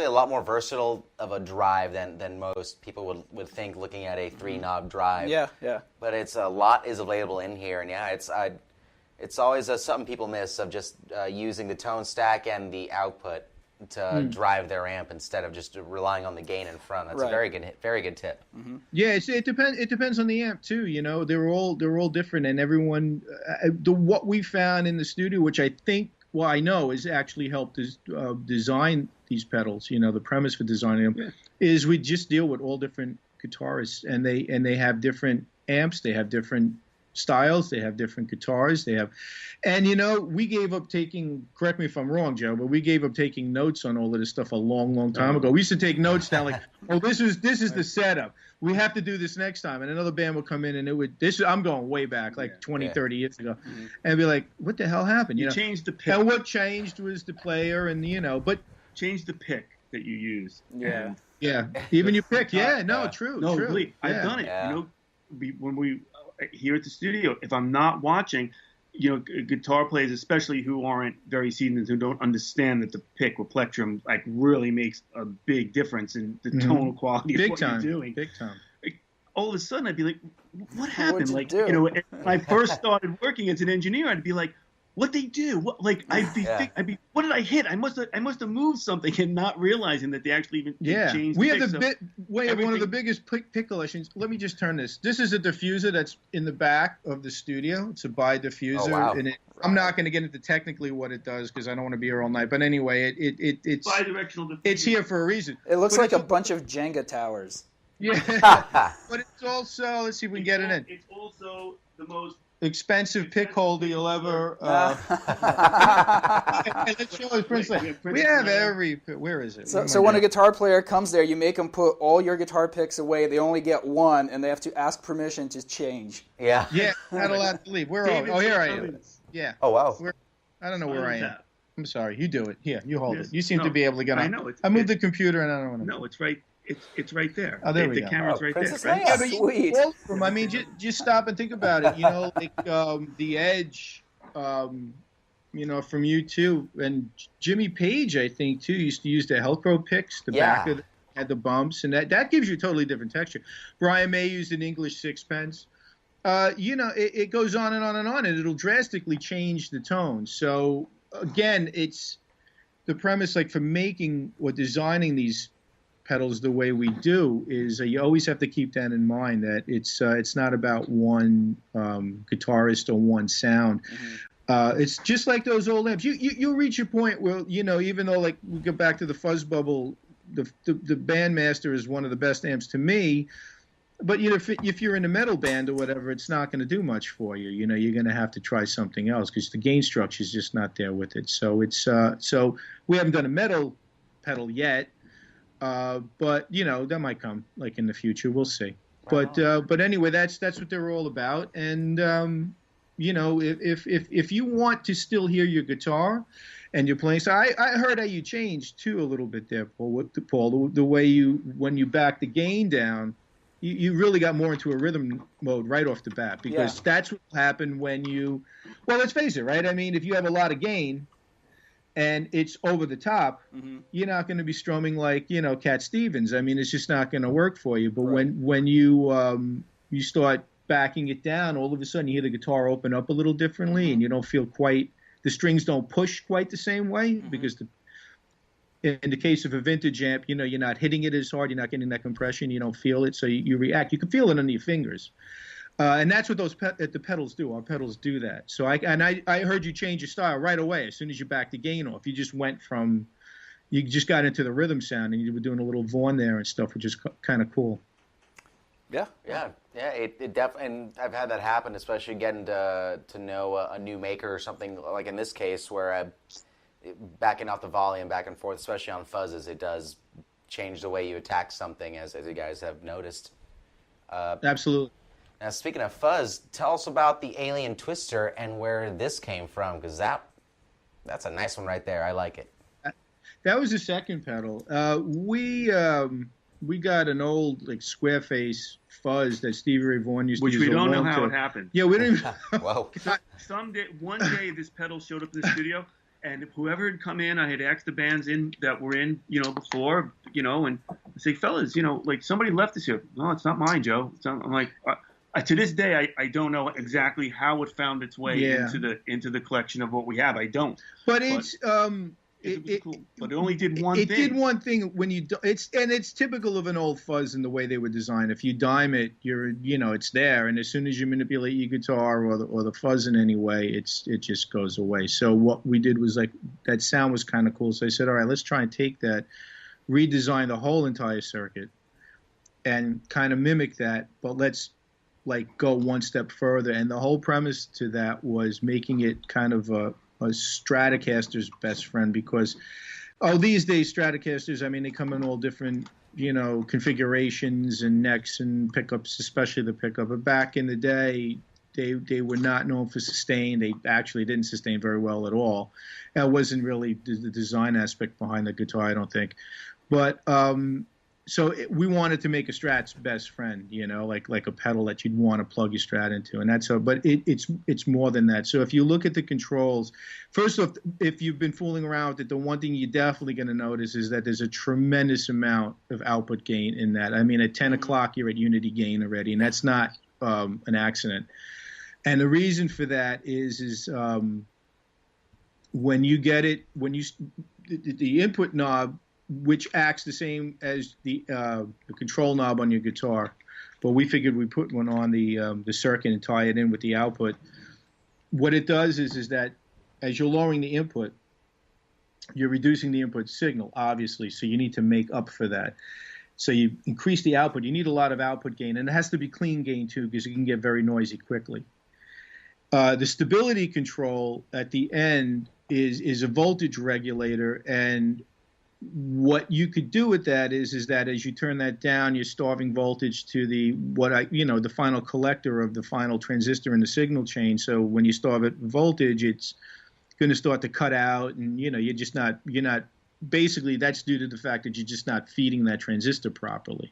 [SPEAKER 1] a lot more versatile of a drive than most people would think looking at a 3-knob drive.
[SPEAKER 2] Yeah.
[SPEAKER 1] But it's a lot is available in here, and it's always something people miss of just using the tone stack and the output to drive their amp instead of just relying on the gain in front. That's a very good tip.
[SPEAKER 2] Mm-hmm.
[SPEAKER 4] Yeah, it depends on the amp too. They're all different, and everyone. What we found in the studio, which I know has actually helped design these pedals, the premise for designing them, is we just deal with all different guitarists, and they have different amps, they have different styles, they have different guitars, they have, and we gave up taking. Correct me if I'm wrong, Joe, but we gave up taking notes on all of this stuff a long time ago. We used to take notes down like, oh, this is the setup. We have to do this next time, and another band would come in and it would. I'm going way back, like 20, 30 years ago, and be like, what the hell happened?
[SPEAKER 5] You changed the pick.
[SPEAKER 4] And what changed was the player, and but
[SPEAKER 5] change the pick that you use.
[SPEAKER 2] Yeah.
[SPEAKER 4] Yeah, even you pick. Yeah, no, true.
[SPEAKER 5] No,
[SPEAKER 4] true.
[SPEAKER 5] really, I've done it.
[SPEAKER 1] Yeah.
[SPEAKER 5] When we here at the studio, if I'm not watching, guitar players, especially who aren't very seasoned, who don't understand that the pick or plectrum like really makes a big difference in the tonal quality of what you're doing.
[SPEAKER 4] Big time.
[SPEAKER 5] All of a sudden, I'd be like, "What happened?"
[SPEAKER 2] What'd you do?
[SPEAKER 5] When I first started working as an engineer, I'd be like, "What they do? What I'd be, what did I hit? I must have moved something," and not realizing that they actually even changed.
[SPEAKER 4] We have
[SPEAKER 5] one
[SPEAKER 4] of the biggest pick collections. Let me just turn this. This is a diffuser that's in the back of the studio. It's a bi diffuser, and I'm not going to get into technically what it does because I don't want to be here all night. But anyway, it's
[SPEAKER 5] bi-directional diffuser.
[SPEAKER 4] It's here for a reason.
[SPEAKER 2] It looks like a bunch of Jenga towers.
[SPEAKER 4] Yeah, but it's also, let's see if we can get it in.
[SPEAKER 5] It's also the most
[SPEAKER 4] expensive pick holder you'll ever. Let's show us Prince. We have every. Where is it?
[SPEAKER 2] So when a guitar player comes there, you make them put all your guitar picks away. They only get one, and they have to ask permission to change.
[SPEAKER 1] Yeah.
[SPEAKER 4] Yeah, not allowed to leave. Where are we? Oh, here I am. Yeah.
[SPEAKER 1] Oh, wow.
[SPEAKER 4] I don't know where I am. I'm sorry. You do it. Here, you hold it. You seem
[SPEAKER 5] No,
[SPEAKER 4] to be able to get on.
[SPEAKER 5] I know.
[SPEAKER 4] I moved the computer, and I don't want to.
[SPEAKER 5] No, it's right. It's right there.
[SPEAKER 4] Oh, there we
[SPEAKER 5] the
[SPEAKER 4] go.
[SPEAKER 5] camera's right
[SPEAKER 2] Princess
[SPEAKER 5] there. Right?
[SPEAKER 2] Leia.
[SPEAKER 4] Yeah, but
[SPEAKER 2] Sweet.
[SPEAKER 4] I mean, just stop and think about it. Like the Edge, from U2, and Jimmy Page, I think too, used to use the Velcro picks. The back of had the bumps, and that gives you a totally different texture. Brian May used an English sixpence. It goes on and on and on, and it'll drastically change the tone. So again, it's the premise, like for making or designing these pedals the way we do, is you always have to keep that in mind, that it's not about one guitarist or one sound. It's just like those old amps. You'll reach a point where even though, like, we go back to the Fuzzbubble, the Bandmaster is one of the best amps to me, but if you're in a metal band or whatever, it's not going to do much for you. You're going to have to try something else because the gain structure is just not there with it. So so we haven't done a metal pedal yet. But that might come, like, in the future. We'll see. But anyway, that's what they're all about. And if you want to still hear your guitar and you're playing, so I heard how you changed too a little bit there, Paul. The way when you back the gain down, you really got more into a rhythm mode right off the bat, because that's what will happen when you. Well, let's face it, right? I mean, if you have a lot of gain and it's over the top, you're not going to be strumming like, Cat Stevens. I mean, it's just not going to work for you. But when you start backing it down, all of a sudden you hear the guitar open up a little differently, and you don't feel quite, the strings don't push quite the same way, because in the case of a vintage amp, you're not hitting it as hard, you're not getting that compression, you don't feel it, so you react. You can feel it under your fingers. And that's what the pedals do. Our pedals do that. So I heard you change your style right away as soon as you backed the gain off. You just got into the rhythm sound, and you were doing a little Vaughn there and stuff, which is kind of cool.
[SPEAKER 1] Yeah. It definitely, and I've had that happen, especially getting to know a new maker or something, like in this case, where backing off the volume back and forth, especially on fuzzes, it does change the way you attack something, as you guys have noticed.
[SPEAKER 4] Absolutely.
[SPEAKER 1] Now, speaking of fuzz, tell us about the Alien Twister and where this came from, because that's a nice one right there. I like it.
[SPEAKER 4] That was the second pedal. We got an old, like, square face fuzz that Stevie Ray Vaughan used to use.
[SPEAKER 5] Which we don't know how it happened.
[SPEAKER 4] Yeah, we didn't.
[SPEAKER 1] Whoa.
[SPEAKER 5] One day this pedal showed up in the studio, and whoever had come in, I had asked the bands that were in, before, and I say, fellas, like, somebody left this here. No, it's not mine, Joe. I'm like, to this day, I don't know exactly how it found its way into the collection of what we have. I don't.
[SPEAKER 4] But it's
[SPEAKER 5] cool. But it only did one thing.
[SPEAKER 4] It did one thing when it's typical of an old fuzz in the way they were designed. If you dime it, it's there, and as soon as you manipulate your guitar or the fuzz in any way, it just goes away. So what we did was, like, that sound was kind of cool. So I said, all right, let's try and take that, redesign the whole entire circuit, and kind of mimic that, but let's like go one step further. And the whole premise to that was making it kind of a Stratocaster's best friend, because these days Stratocasters, I mean, they come in all different, configurations and necks and pickups, especially the pickup. But back in the day, they were not known for sustain. They actually didn't sustain very well at all. That wasn't really the design aspect behind the guitar, I don't think. But we wanted to make a Strat's best friend, like a pedal that you'd want to plug your Strat into, and that's but it's more than that. So if you look at the controls, first off, if you've been fooling around with it, the one thing you're definitely going to notice is that there's a tremendous amount of output gain in that. I mean, at 10 o'clock you're at unity gain already, and that's not an accident. And the reason for that is when you get it, the input knob, which acts the same as the control knob on your guitar, but we figured we'd put one on the circuit and tie it in with the output. What it does is that as you're lowering the input, you're reducing the input signal, obviously, so you need to make up for that. So you increase the output. You need a lot of output gain, and it has to be clean gain too, because it can get very noisy quickly. The stability control at the end is a voltage regulator, and what you could do with that is that as you turn that down, you're starving voltage to the final collector of the final transistor in the signal chain. So when you starve it voltage, it's going to start to cut out, and you're not. Basically, that's due to the fact that you're just not feeding that transistor properly.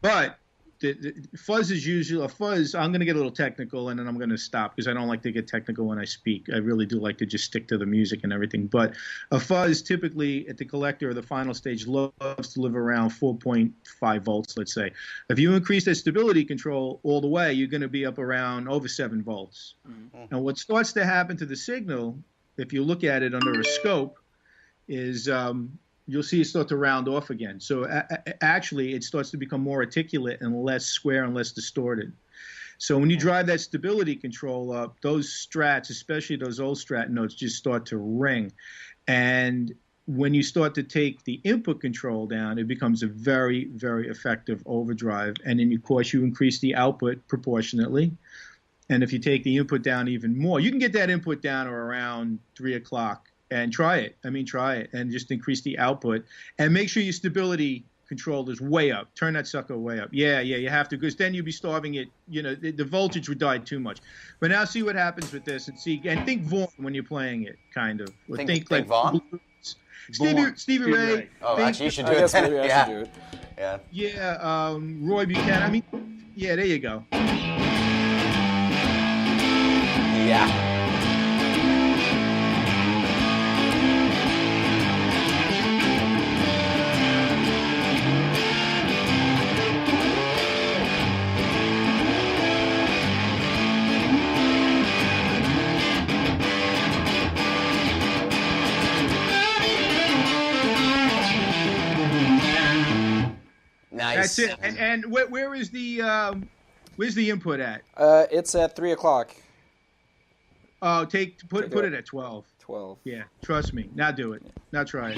[SPEAKER 4] But the fuzz is usually a fuzz. I'm going to get a little technical, and then I'm going to stop because I don't like to get technical when I speak. I really do like to just stick to the music and everything. But a fuzz typically at the collector or the final stage loves to live around 4.5 volts, let's say. If you increase that stability control all the way, you're going to be up around over 7 volts. And what starts to happen to the signal, if you look at it under a scope, is you'll see it start to round off again. So actually, it starts to become more articulate and less square and less distorted. So when you drive that stability control up, those Strats, especially those old Strat notes, just start to ring. And when you start to take the input control down, it becomes a very, very effective overdrive. And then, of course, you increase the output proportionately. And if you take the input down even more, you can get that input down to around 3 o'clock. And try it. Try it and just increase the output and make sure your stability control is way up. Turn that sucker way up. Yeah, you have to, because then you'll be starving it. The voltage would die too much. But now see what happens with this and think Vaughn when you're playing it, kind of. Or
[SPEAKER 1] think like Vaughn?
[SPEAKER 4] Stevie Ray.
[SPEAKER 1] Oh, actually, you should do it.
[SPEAKER 2] Yeah.
[SPEAKER 4] Yeah, Roy Buchanan. Yeah, there you go.
[SPEAKER 1] Yeah.
[SPEAKER 4] Nice. That's it. And where's the input at?
[SPEAKER 2] It's at 3 o'clock.
[SPEAKER 4] Oh, put it at 12.
[SPEAKER 2] 12.
[SPEAKER 4] Yeah, trust me. Now do it. Now try it.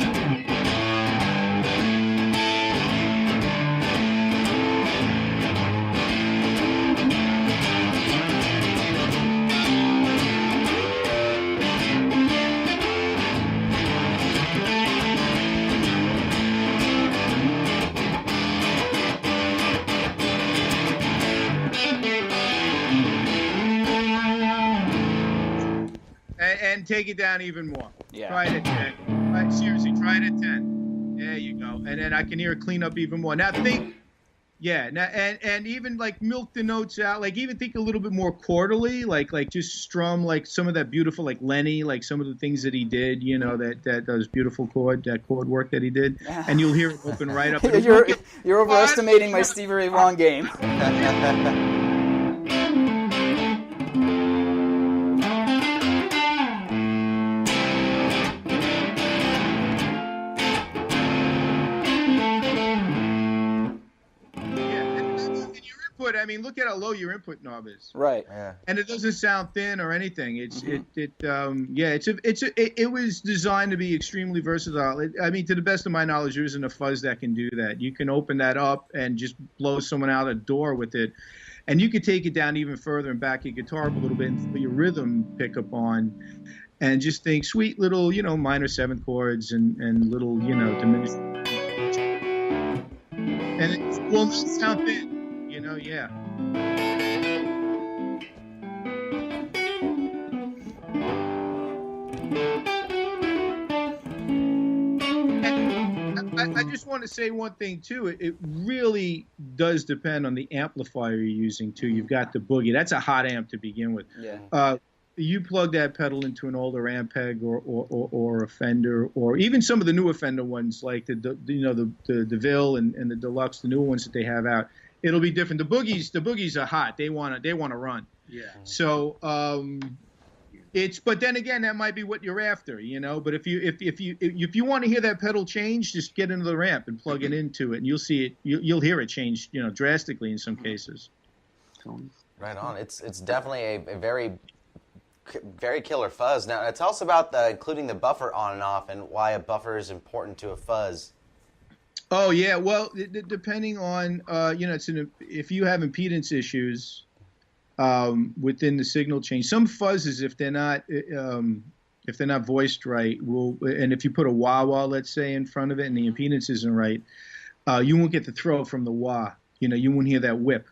[SPEAKER 4] And take it down even more.
[SPEAKER 2] Yeah.
[SPEAKER 4] Try it at 10. Right, seriously, try it at 10. There you go. And then I can hear it clean up even more. Now think, and even like milk the notes out. Like even think a little bit more quarterly. Like just strum like some of that beautiful, like Lenny, like some of the things that he did. That those beautiful chord work that he did. And you'll hear it open right up.
[SPEAKER 2] You're overestimating my Stevie Ray Vaughan game.
[SPEAKER 4] input. I mean, look at how low your input knob is.
[SPEAKER 2] Right.
[SPEAKER 1] Yeah.
[SPEAKER 4] And it doesn't sound thin or anything. It was designed to be extremely versatile. I mean, to the best of my knowledge, there isn't a fuzz that can do that. You can open that up and just blow someone out a door with it. And you could take it down even further and back your guitar up a little bit and put your rhythm pickup on, and just think sweet little, minor seventh chords and little, diminished. And it will not sound thin, yeah. I just want to say one thing too. It really does depend on the amplifier you're using too. You've got the Boogie. That's a hot amp to begin with.
[SPEAKER 2] Yeah.
[SPEAKER 4] You plug that pedal into an older Ampeg or a Fender, or even some of the newer Fender ones like the DeVille and the Deluxe, the newer ones that they have out. It'll be different. The boogies are hot. They want to run.
[SPEAKER 5] Yeah.
[SPEAKER 4] So but then again, that might be what you're after, But if you want to hear that pedal change, just get into the ramp and plug it into it, and you'll see it. You'll hear it change, drastically in some cases.
[SPEAKER 1] Right on. It's definitely a very, very killer fuzz. Now, tell us about including the buffer on and off, and why a buffer is important to a fuzz.
[SPEAKER 4] Oh yeah, well, depending on if you have impedance issues within the signal chain, some fuzzes, if they're not voiced right, and if you put a wah-wah, let's say, in front of it, and the impedance isn't right, you won't get the throw from the wah. You won't hear that whip.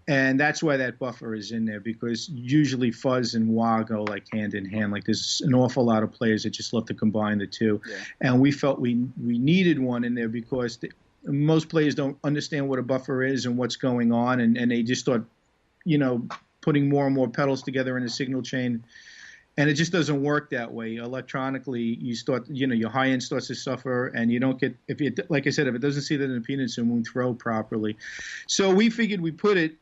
[SPEAKER 4] And that's why that buffer is in there, because usually fuzz and wah go like hand in hand. Like there's an awful lot of players that just love to combine the two. Yeah. And we felt we needed one in there because most players don't understand what a buffer is and what's going on. And they just start, putting more and more pedals together in a signal chain. And it just doesn't work that way. Electronically, you start, your high end starts to suffer, and you don't get, like I said, if it doesn't see that impedance, it won't throw properly. So we figured we put it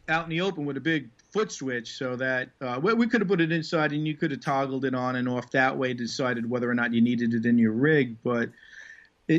[SPEAKER 4] out in the open with a big foot switch, so that we could have put it inside and you could have toggled it on and off that way, decided whether or not you needed it in your rig. But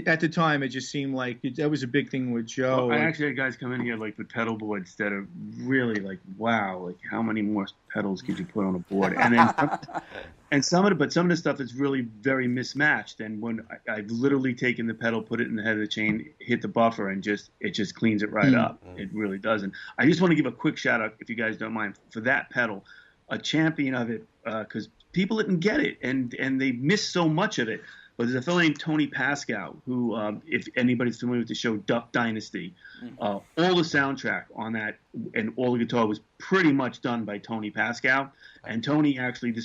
[SPEAKER 4] at the time, it just seemed like that was a big thing with Joe.
[SPEAKER 5] Well, I actually had guys come in here like with pedal boards that are really like, wow, like how many more pedals could you put on a board? And then some of the stuff is really very mismatched. And when I've literally taken the pedal, put it in the head of the chain, hit the buffer, and it just cleans it right up. It really does. And I just want to give a quick shout out, if you guys don't mind, for that pedal, a champion of it, because people didn't get it and they missed so much of it. But there's a fellow named Tony Pascal who, if anybody's familiar with the show Duck Dynasty, all the soundtrack on that and all the guitar was pretty much done by Tony Pascal. And Tony actually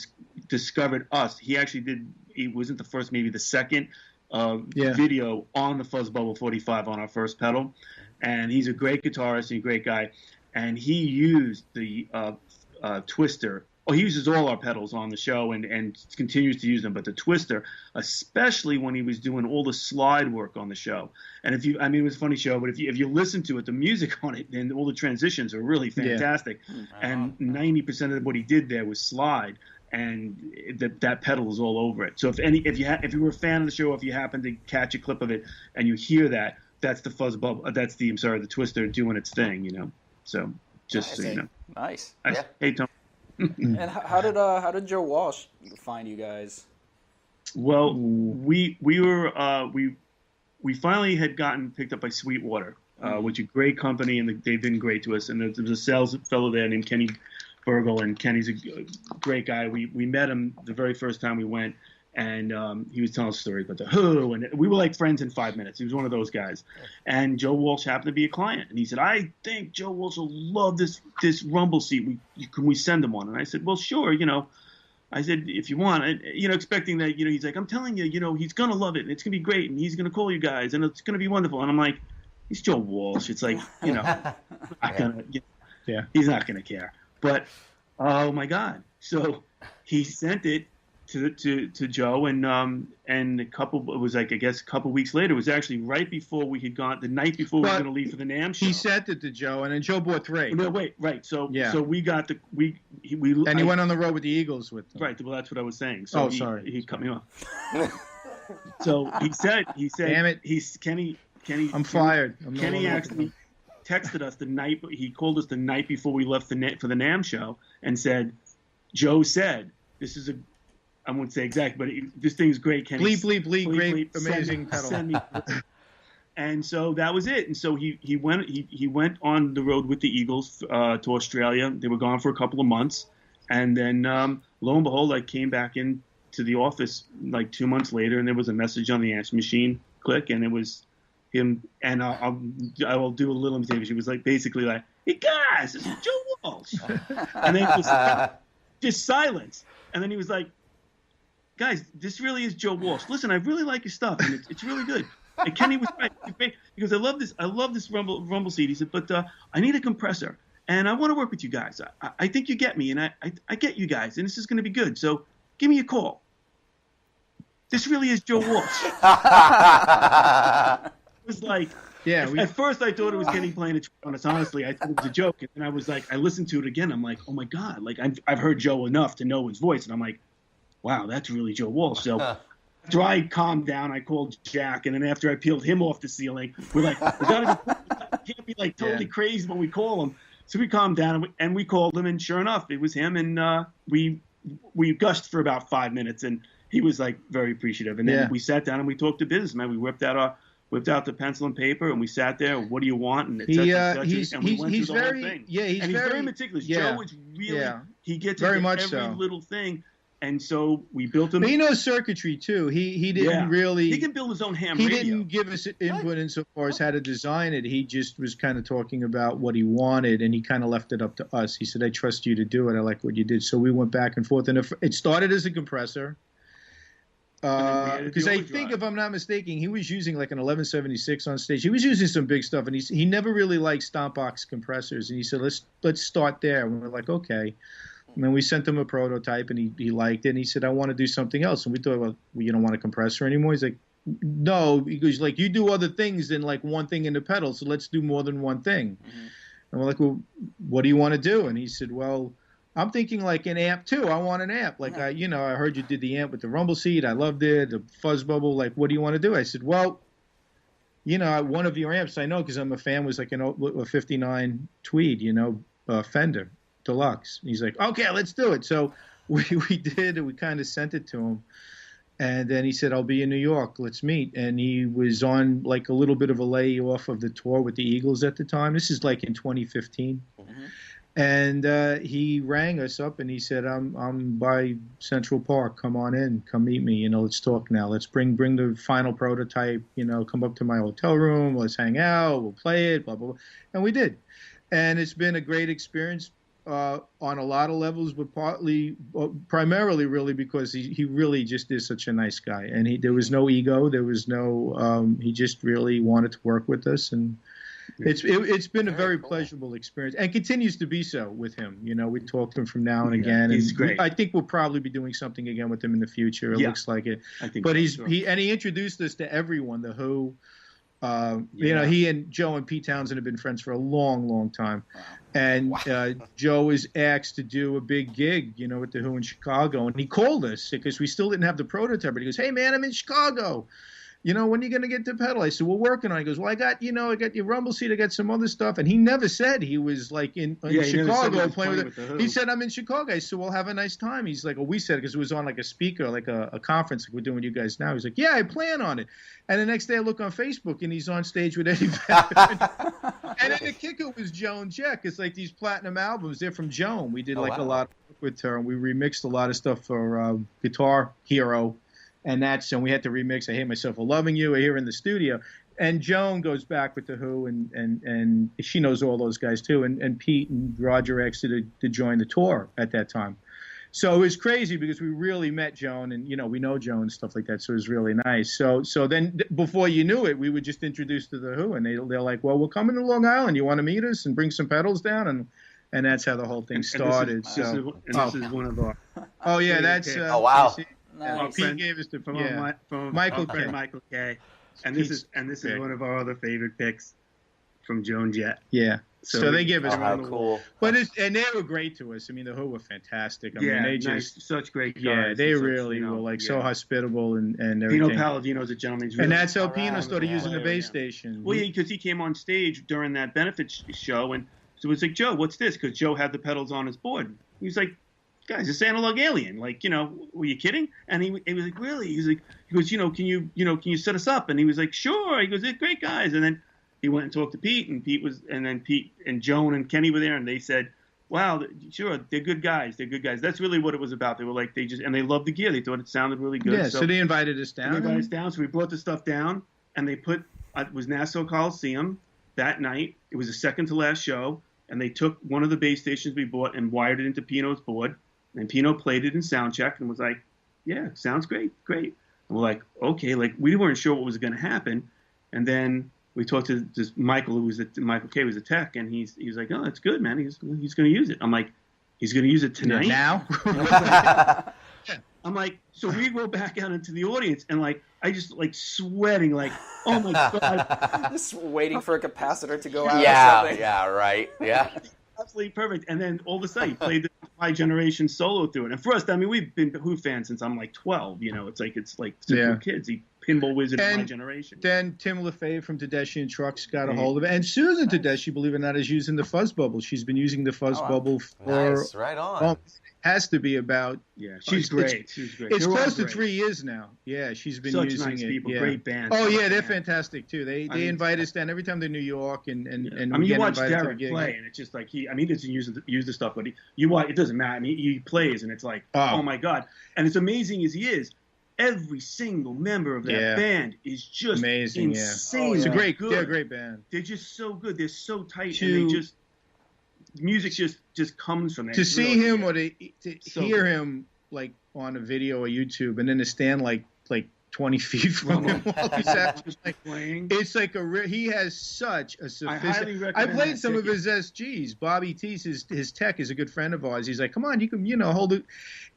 [SPEAKER 5] discovered us. He actually he wasn't the first, maybe the second video on the Fuzzbubble 45 on our first pedal. And he's a great guitarist and a great guy. And he used the Twister. Oh, he uses all our pedals on the show and continues to use them, but the Twister, especially when he was doing all the slide work on the show. And it was a funny show, but if you listen to it, the music on it and all the transitions are really fantastic. Yeah. And 90% of what he did there was slide, and that pedal was all over it. So if you were a fan of the show, if you happen to catch a clip of it and you hear that, that's the Fuzzbubble. That's the Twister doing its thing, So just so you know.
[SPEAKER 2] Nice.
[SPEAKER 1] Yeah.
[SPEAKER 5] Hey, Tom.
[SPEAKER 2] And how did Joe Walsh find you guys?
[SPEAKER 5] Well, we finally had gotten picked up by Sweetwater, which is a great company, and they've been great to us. And there was a sales fellow there named Kenny Burgle, and Kenny's a great guy. We met him the very first time we went, and he was telling us stories about the Who, and we were like friends in 5 minutes. He was one of those guys. And Joe Walsh happened to be a client, and he said, I think Joe Walsh will love this rumble seat. Can we send him one? And I said, well, sure, I said, if you want, expecting that, he's like, I'm telling you, he's going to love it, and it's going to be great, and he's going to call you guys, and it's going to be wonderful. And I'm like, he's Joe Walsh. It's like, he's not going to care. But, oh, my God. So he sent it to Joe, and a couple weeks later, it was actually right before we had gone, the night before we were going to leave for the NAMM show.
[SPEAKER 4] He sent it to Joe, and then Joe bought 3.
[SPEAKER 5] No, wait, right. So we got he
[SPEAKER 4] went on the road with the Eagles with them.
[SPEAKER 5] Right. Well, that's what I was saying. So
[SPEAKER 4] sorry,
[SPEAKER 5] he cut me off. So he said,
[SPEAKER 4] damn it,
[SPEAKER 5] Kenny.
[SPEAKER 4] I'm fired.
[SPEAKER 5] Kenny actually texted us the night. He called us the night before we left for the NAMM show and said, "Joe said this is a." I won't say exact, but this thing's great, Kenny.
[SPEAKER 4] Bleep, great, amazing pedal.
[SPEAKER 5] Send me. And so that was it. And so he went on the road with the Eagles to Australia. They were gone for a couple of months, and then lo and behold, I came back in to the office like 2 months later, and there was a message on the answer machine. Click, and it was him. And I will do a little imitation. It was like basically like, "Hey guys, this is Joe Walsh," and then it was just silence. And then he was like, "Guys, this really is Joe Walsh. Listen, I really like your stuff, and it's really good." And Kenny was right. He goes, I love this rumble seat. He said, but I need a compressor, and I want to work with you guys. I think you get me, and I get you guys, and this is going to be good. So give me a call. This really is Joe Walsh. It was like, at first I thought it was Kenny playing a trick on us. Honestly, I thought it was a joke, and then I was like, I listened to it again. I'm like, oh my God, like I've heard Joe enough to know his voice, and I'm like, wow, that's really Joe Walsh. So. After I calmed down, I called Jack, and then after I peeled him off the ceiling, we're like, we can't be like totally crazy when we call him. So we calmed down, and we called him, and sure enough, it was him, and we gushed for about 5 minutes, and he was like very appreciative. And then we sat down and we talked to business, man. We whipped out the pencil and paper, and we sat there. What do you want? And and we went through the whole thing.
[SPEAKER 4] Yeah, he's
[SPEAKER 5] very meticulous.
[SPEAKER 4] Yeah,
[SPEAKER 5] Joe is really he gets
[SPEAKER 4] very
[SPEAKER 5] into
[SPEAKER 4] much
[SPEAKER 5] every
[SPEAKER 4] so.
[SPEAKER 5] little thing. And so we built him.
[SPEAKER 4] But he knows circuitry too. He didn't really.
[SPEAKER 5] He can build his own ham
[SPEAKER 4] radio.
[SPEAKER 5] radio.
[SPEAKER 4] He didn't give us input insofar as how to design it. He just was kind of talking about what he wanted, and he kind of left it up to us. He said, "I trust you to do it. I like what you did." So we went back and forth, and it started as a compressor. Because I think, if I'm not mistaken, he was using like an 1176 on stage. He was using some big stuff, and he never really liked stomp box compressors. And he said, "Let's start there." And we're like, "Okay." And then we sent him a prototype, and he liked it. And he said, "I want to do something else." And we thought, "Well, you don't want a compressor anymore?" He's like, "No." He goes, "Like, you do other things than like one thing in the pedal, so let's do more than one thing." Mm-hmm. And we're like, "Well, what do you want to do?" And he said, "Well, I'm thinking like an amp too. I want an amp. Like, I heard you did the amp with the rumble seat. I loved it. The Fuzzbubble. Like, what do you want to do?" I said, "Well, one of your amps I know because I'm a fan was like a 59 Tweed, Fender Deluxe." He's like, "Okay, let's do it." So we did, and we kind of sent it to him. And then he said, "I'll be in New York. Let's meet." And he was on like a little bit of a layoff of the tour with the Eagles at the time. This is like in 2015. Mm-hmm. And he rang us up and he said, I'm by Central Park. Come on in. Come meet me. Let's talk now. Let's bring the final prototype. Come up to my hotel room. Let's hang out. We'll play it, blah, blah, blah. And we did. And it's been a great experience on a lot of levels, but primarily really because he really just is such a nice guy. And there was no ego. There was no he just really wanted to work with us. And it's been a very pleasurable experience, and continues to be so with him. We talk to him from now and again.
[SPEAKER 5] He's great.
[SPEAKER 4] I think we'll probably be doing something again with him in the future. It looks like it.
[SPEAKER 5] I think
[SPEAKER 4] but
[SPEAKER 5] so,
[SPEAKER 4] he introduced us to everyone. The Who. He and Joe and Pete Townsend have been friends for a long, long time. Wow. And Joe was asked to do a big gig, with the Who in Chicago, and he called us because we still didn't have the prototype. But he goes, "Hey man, I'm in Chicago. When are you going to get the pedal?" I said, "We're working on it." He goes, "Well, I got your rumble seat. I got some other stuff." And he never said he was like in Chicago playing with the Who. He said, "I'm in Chicago." I said, "We'll have a nice time." He's like, we said, because it was on like a speaker, like a conference like we're doing with you guys now. He's like, "Yeah, I plan on it." And the next day I look on Facebook and he's on stage with Eddie Vedder. And then the kicker was Joan Jett. It's like these platinum albums. They're from Joan. We did a lot of work with her, and we remixed a lot of stuff for Guitar Hero. And we had to remix I Hate Myself for Loving You here in the studio. And Joan goes back with the Who, and she knows all those guys too. And Pete and Roger asked her to join the tour at that time. So it was crazy because we really met Joan, and we know Joan and stuff like that. So it was really nice. So then before you knew it, we were just introduced to the Who, and they're like, "Well, we're coming to Long Island. You want to meet us and bring some pedals down?" And that's how the whole thing started.
[SPEAKER 5] This is one of our.
[SPEAKER 4] Oh yeah, that's.
[SPEAKER 1] Oh wow.
[SPEAKER 5] Nice.
[SPEAKER 4] Pete gave us from
[SPEAKER 5] Michael K. And this is one of our other favorite picks from Joan Jett.
[SPEAKER 4] Yeah. So they give us
[SPEAKER 1] cool.
[SPEAKER 4] But and they were great to us. I mean, the Who were fantastic. I mean, they just
[SPEAKER 5] such great guys.
[SPEAKER 4] Yeah, they really were like so hospitable and everything.
[SPEAKER 5] Pino Palladino's a gentleman. Really,
[SPEAKER 4] and that's how Pino started using the base station.
[SPEAKER 5] Well, because he came on stage during that benefit show, and so it was like, Joe, what's this? Because Joe had the pedals on his board. He was like, guys, it's Analog Alien. Like, were you kidding? And he was like, really? He goes, can you set us up? And he was like, sure. He goes, they're great guys. And then he went and talked to Pete, and then Pete and Joan and Kenny were there, and they said, wow, sure, they're good guys. They're good guys. That's really what it was about. They were like, and they loved the gear. They thought it sounded really good.
[SPEAKER 4] Yeah, so they invited us down.
[SPEAKER 5] So we brought the stuff down, and they put, it was Nassau Coliseum that night. It was the second to last show, and they took one of the base stations we bought and wired it into Pino's board, and Pino played it in sound check and was like, yeah, sounds great. And we're like, okay, like we weren't sure what was going to happen. And then we talked to this Michael, Michael K was a tech, and he was like, oh, that's good, man. He's going to use it. I'm like, he's going to use it tonight?
[SPEAKER 4] Now?
[SPEAKER 5] I'm like, so we go back out into the audience, and like, I just like sweating, like, oh my God.
[SPEAKER 2] Just waiting for a capacitor to go out
[SPEAKER 1] Yeah,
[SPEAKER 2] or something.
[SPEAKER 1] yeah, right. Yeah.
[SPEAKER 5] Absolutely perfect. And then all of a sudden, he played the My Generation solo through it. And for us, I mean, we've been Who fans since I'm like 12. It's like super kids. He pinball wizard of My Generation.
[SPEAKER 4] Then Tim LaFave from Tedeschi and Trucks got a hold of it. And Susan Tedeschi, believe it or not, is using the Fuzzbubble. She's been using the Fuzzbubble for...
[SPEAKER 1] Nice, right on.
[SPEAKER 4] Well, has to be about...
[SPEAKER 5] Yeah, she's great.
[SPEAKER 4] It's close to 3 years now. Yeah, she's been using
[SPEAKER 5] nice
[SPEAKER 4] it.
[SPEAKER 5] People,
[SPEAKER 4] yeah.
[SPEAKER 5] Great band.
[SPEAKER 4] Oh, yeah, they're fantastic, too. They invite us down every time they're in New York. And
[SPEAKER 5] I mean, you watch Derek play, and it's just like he doesn't use the stuff, but you watch, it doesn't matter. I mean, he plays, and it's like, oh my God. And as amazing as he is, every single member of that band is just
[SPEAKER 4] amazing,
[SPEAKER 5] insane.
[SPEAKER 4] They're a great band.
[SPEAKER 5] They're just so good. They're so tight, and they just music just comes from that.
[SPEAKER 4] To see him or to hear him like on a video or YouTube, and then to stand like 20 feet from him while he's actually
[SPEAKER 5] playing.
[SPEAKER 4] It's like he has such a sophisticated. I played some of his SGs. Bobby Teese, his tech, is a good friend of ours. He's like, come on, you can hold it.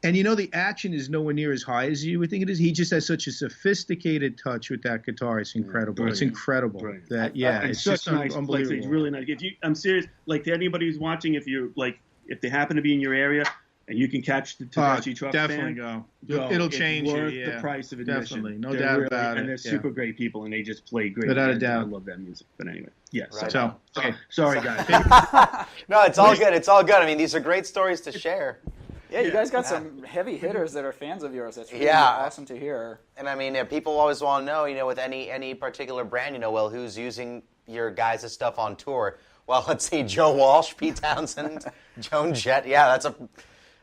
[SPEAKER 4] And the action is nowhere near as high as you would think it is. He just has such a sophisticated touch with that guitar. It's incredible. It's incredible.
[SPEAKER 5] Brilliant.
[SPEAKER 4] That
[SPEAKER 5] it's
[SPEAKER 4] just
[SPEAKER 5] nice.
[SPEAKER 4] unbelievable.
[SPEAKER 5] It's really nice. I'm serious. Like to anybody who's watching, if they happen to be in your area, and you can catch the Tedeschi Truck
[SPEAKER 4] definitely
[SPEAKER 5] band,
[SPEAKER 4] go. It'll change
[SPEAKER 5] it's worth
[SPEAKER 4] you.
[SPEAKER 5] the price of admission.
[SPEAKER 4] Definitely, no doubt about it.
[SPEAKER 5] And they're super great people, and they just play great.
[SPEAKER 4] Without a doubt.
[SPEAKER 5] I love that music. But anyway, yes.
[SPEAKER 1] Right
[SPEAKER 4] so, okay.
[SPEAKER 5] Sorry, guys.
[SPEAKER 1] No, it's all good. It's all good. I mean, these are great stories to share.
[SPEAKER 2] Yeah, you guys got some heavy hitters that are fans of yours. That's really awesome to hear.
[SPEAKER 1] And I mean, people always want to know, with any particular brand, well, who's using your guys' stuff on tour? Well, let's see, Joe Walsh, Pete Townsend, Joan, Jett. Yeah,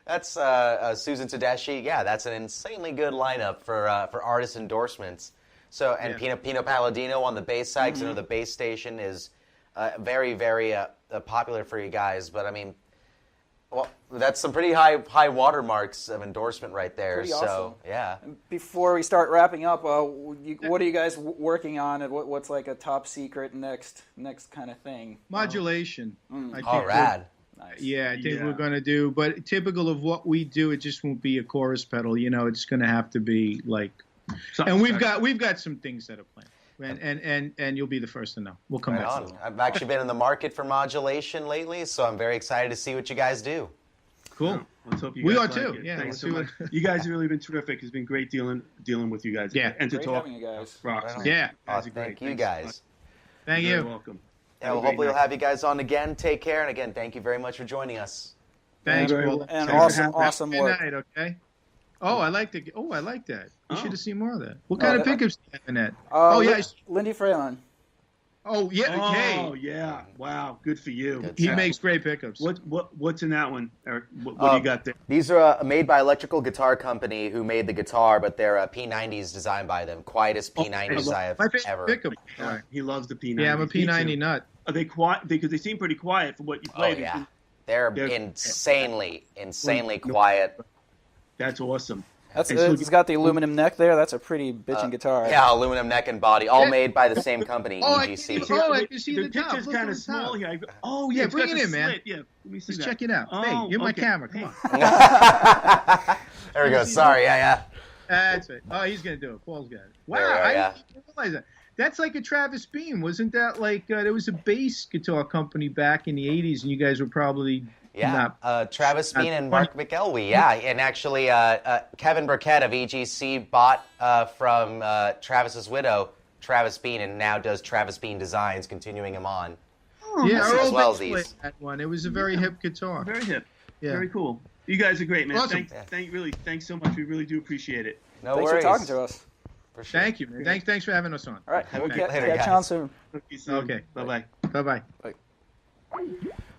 [SPEAKER 1] that's Susan Tedeschi. Yeah, that's an insanely good lineup for artist endorsements. So, and Pino Palladino on the bass side, because the bass station is very, very popular for you guys. But I mean, well, that's some pretty high watermarks of endorsement right there.
[SPEAKER 2] Pretty
[SPEAKER 1] so,
[SPEAKER 2] awesome.
[SPEAKER 1] yeah.
[SPEAKER 2] Before we start wrapping up, what are you guys working on? And what's like a top secret next kind of thing?
[SPEAKER 4] Modulation. I
[SPEAKER 1] All
[SPEAKER 4] think
[SPEAKER 1] rad.
[SPEAKER 2] Nice.
[SPEAKER 4] Yeah, I think we're going to do, but typical of what we do, it just won't be a chorus pedal. It's going to have to be like, and we've got some things that are planned, and you'll be the first to know. We'll come back.
[SPEAKER 1] I've actually been in the market for modulation lately, so I'm very excited to see what you guys do.
[SPEAKER 4] Cool.
[SPEAKER 5] Yeah, let's hope you
[SPEAKER 4] we
[SPEAKER 5] guys
[SPEAKER 4] are
[SPEAKER 5] like
[SPEAKER 4] too.
[SPEAKER 5] it.
[SPEAKER 4] Yeah,
[SPEAKER 5] thanks so much. You guys have really been terrific. It's been great dealing with you guys.
[SPEAKER 4] Yeah,
[SPEAKER 5] and to
[SPEAKER 2] great
[SPEAKER 5] talk.
[SPEAKER 2] having you guys.
[SPEAKER 5] Rocks.
[SPEAKER 4] Yeah.
[SPEAKER 1] Thank you guys.
[SPEAKER 4] Thank you.
[SPEAKER 5] You're welcome.
[SPEAKER 1] Yeah, well, hopefully we'll have you guys on again. Take care, and again, thank you very much for joining us.
[SPEAKER 4] Thanks,
[SPEAKER 5] Very
[SPEAKER 4] Paul.
[SPEAKER 5] well.
[SPEAKER 2] And
[SPEAKER 5] Thanks
[SPEAKER 2] awesome
[SPEAKER 4] Good
[SPEAKER 2] work.
[SPEAKER 4] night, okay? I like that. You should have seen more of that. What
[SPEAKER 2] Oh,
[SPEAKER 4] kind of pickups do you have in that?
[SPEAKER 2] Lindy Fralin.
[SPEAKER 4] Oh, yeah.
[SPEAKER 5] Oh,
[SPEAKER 4] Okay.
[SPEAKER 5] yeah. Wow. Good for you.
[SPEAKER 1] Good
[SPEAKER 4] He
[SPEAKER 1] stuff.
[SPEAKER 4] makes great pickups.
[SPEAKER 5] What's in that one, Eric? What do you got there?
[SPEAKER 1] These are made by Electrical Guitar Company, who made the guitar, but they're P90s designed by them. Quietest P90s I have
[SPEAKER 4] My favorite
[SPEAKER 1] ever.
[SPEAKER 4] pickup.
[SPEAKER 5] Yeah, he loves the P90.
[SPEAKER 4] Yeah, I'm a
[SPEAKER 5] Me too.
[SPEAKER 4] P90 nut.
[SPEAKER 5] Are they quiet? Because they seem pretty quiet for what you
[SPEAKER 1] Oh
[SPEAKER 5] played.
[SPEAKER 1] yeah, they're insanely quiet.
[SPEAKER 5] That's awesome.
[SPEAKER 2] It's got the aluminum neck there. That's a pretty bitchin' guitar.
[SPEAKER 1] Yeah, aluminum neck and body, all made by the same company,
[SPEAKER 4] Oh, I
[SPEAKER 1] EGC.
[SPEAKER 4] can see the top.
[SPEAKER 5] picture's
[SPEAKER 4] Look
[SPEAKER 5] kind
[SPEAKER 4] at
[SPEAKER 5] of
[SPEAKER 4] the
[SPEAKER 5] small
[SPEAKER 4] top.
[SPEAKER 5] here. Oh, yeah.
[SPEAKER 4] Yeah,
[SPEAKER 5] it's
[SPEAKER 4] bring
[SPEAKER 5] got
[SPEAKER 4] it
[SPEAKER 5] the
[SPEAKER 4] in, man.
[SPEAKER 5] slit. Yeah, let me see
[SPEAKER 4] Just
[SPEAKER 5] that.
[SPEAKER 4] check it out.
[SPEAKER 5] Oh,
[SPEAKER 4] Hey, you're my
[SPEAKER 5] okay.
[SPEAKER 4] camera. Come
[SPEAKER 5] Hey.
[SPEAKER 4] on.
[SPEAKER 1] There we go. Sorry, yeah.
[SPEAKER 4] That's it. Oh, he's going to do it. Paul's got it. Wow,
[SPEAKER 1] There we go,
[SPEAKER 4] I
[SPEAKER 1] yeah.
[SPEAKER 4] didn't realize that. That's like a Travis Beam, wasn't that like there was a bass guitar company back in the '80s, and you guys were probably
[SPEAKER 1] Travis Bean and Mark McElwee, and actually Kevin Burkett of EGC bought from Travis's widow, Travis Bean, and now does Travis Bean Designs, continuing him on.
[SPEAKER 4] Yeah,
[SPEAKER 1] as well as these.
[SPEAKER 4] played that one. It was a very hip guitar.
[SPEAKER 5] Very hip.
[SPEAKER 4] Yeah.
[SPEAKER 5] Very cool. You guys are great, man.
[SPEAKER 4] Awesome.
[SPEAKER 5] Thanks so much. We really do appreciate it.
[SPEAKER 1] No
[SPEAKER 2] Thanks
[SPEAKER 1] worries.
[SPEAKER 2] for talking to us.
[SPEAKER 1] For sure.
[SPEAKER 4] Thank you, man. Thanks for having us on.
[SPEAKER 2] All right.
[SPEAKER 1] Have a
[SPEAKER 2] We'll
[SPEAKER 1] good later,
[SPEAKER 2] catch
[SPEAKER 1] guys.
[SPEAKER 2] you on soon.
[SPEAKER 4] Okay.
[SPEAKER 5] Bye-bye.
[SPEAKER 4] Bye-bye.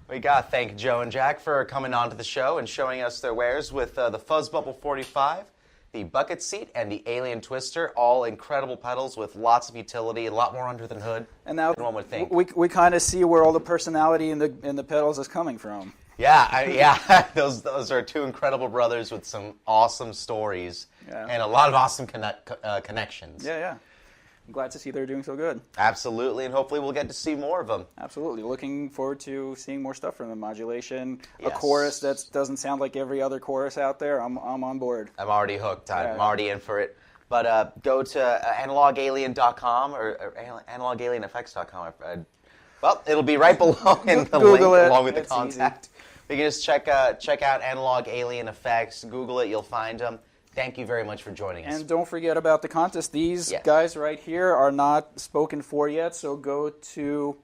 [SPEAKER 1] We got to thank Joe and Jack for coming on to the show and showing us their wares with the Fuzzbubble 45, the Bucket Seat, and the Alien Twister. All incredible pedals with lots of utility, a lot more under the hood
[SPEAKER 2] And now
[SPEAKER 1] than one would think.
[SPEAKER 2] we kind of see where all the personality in the pedals is coming from.
[SPEAKER 1] Yeah, those are two incredible brothers with some awesome stories and a lot of awesome connections.
[SPEAKER 2] Yeah. I'm glad to see they're doing so good.
[SPEAKER 1] Absolutely, and hopefully we'll get to see more of them.
[SPEAKER 2] Absolutely. Looking forward to seeing more stuff from them. Modulation, a
[SPEAKER 1] Yes.
[SPEAKER 2] chorus that doesn't sound like every other chorus out there. I'm on board.
[SPEAKER 1] I'm already hooked. I'm
[SPEAKER 2] Yeah.
[SPEAKER 1] already in for it. But go to analogalien.com or analogalieneffects.com. Well, it'll be right below in the
[SPEAKER 2] Google
[SPEAKER 1] link
[SPEAKER 2] it.
[SPEAKER 1] along with the
[SPEAKER 2] It's
[SPEAKER 1] contact. You can just check out Analog Alien Effects. Google it. You'll find them. Thank you very much for joining us.
[SPEAKER 2] And don't forget about the contest. These
[SPEAKER 1] Yes.
[SPEAKER 2] guys right here are not spoken for yet, so go to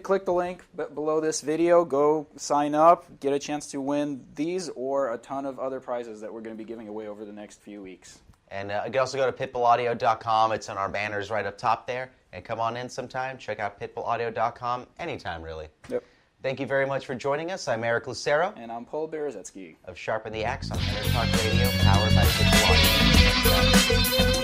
[SPEAKER 2] click the link below this video. Go sign up. Get a chance to win these or a ton of other prizes that we're going to be giving away over the next few weeks.
[SPEAKER 1] And you can also go to pitbullaudio.com. It's on our banners right up top there. And come on in sometime. Check out pitbullaudio.com anytime, really.
[SPEAKER 2] Yep.
[SPEAKER 1] Thank you very much for joining us. I'm Eric Lucero
[SPEAKER 2] And I'm Paul Berezetsky.
[SPEAKER 1] of Sharpen the Axe on Talk Radio, powered by Pitbull Audio.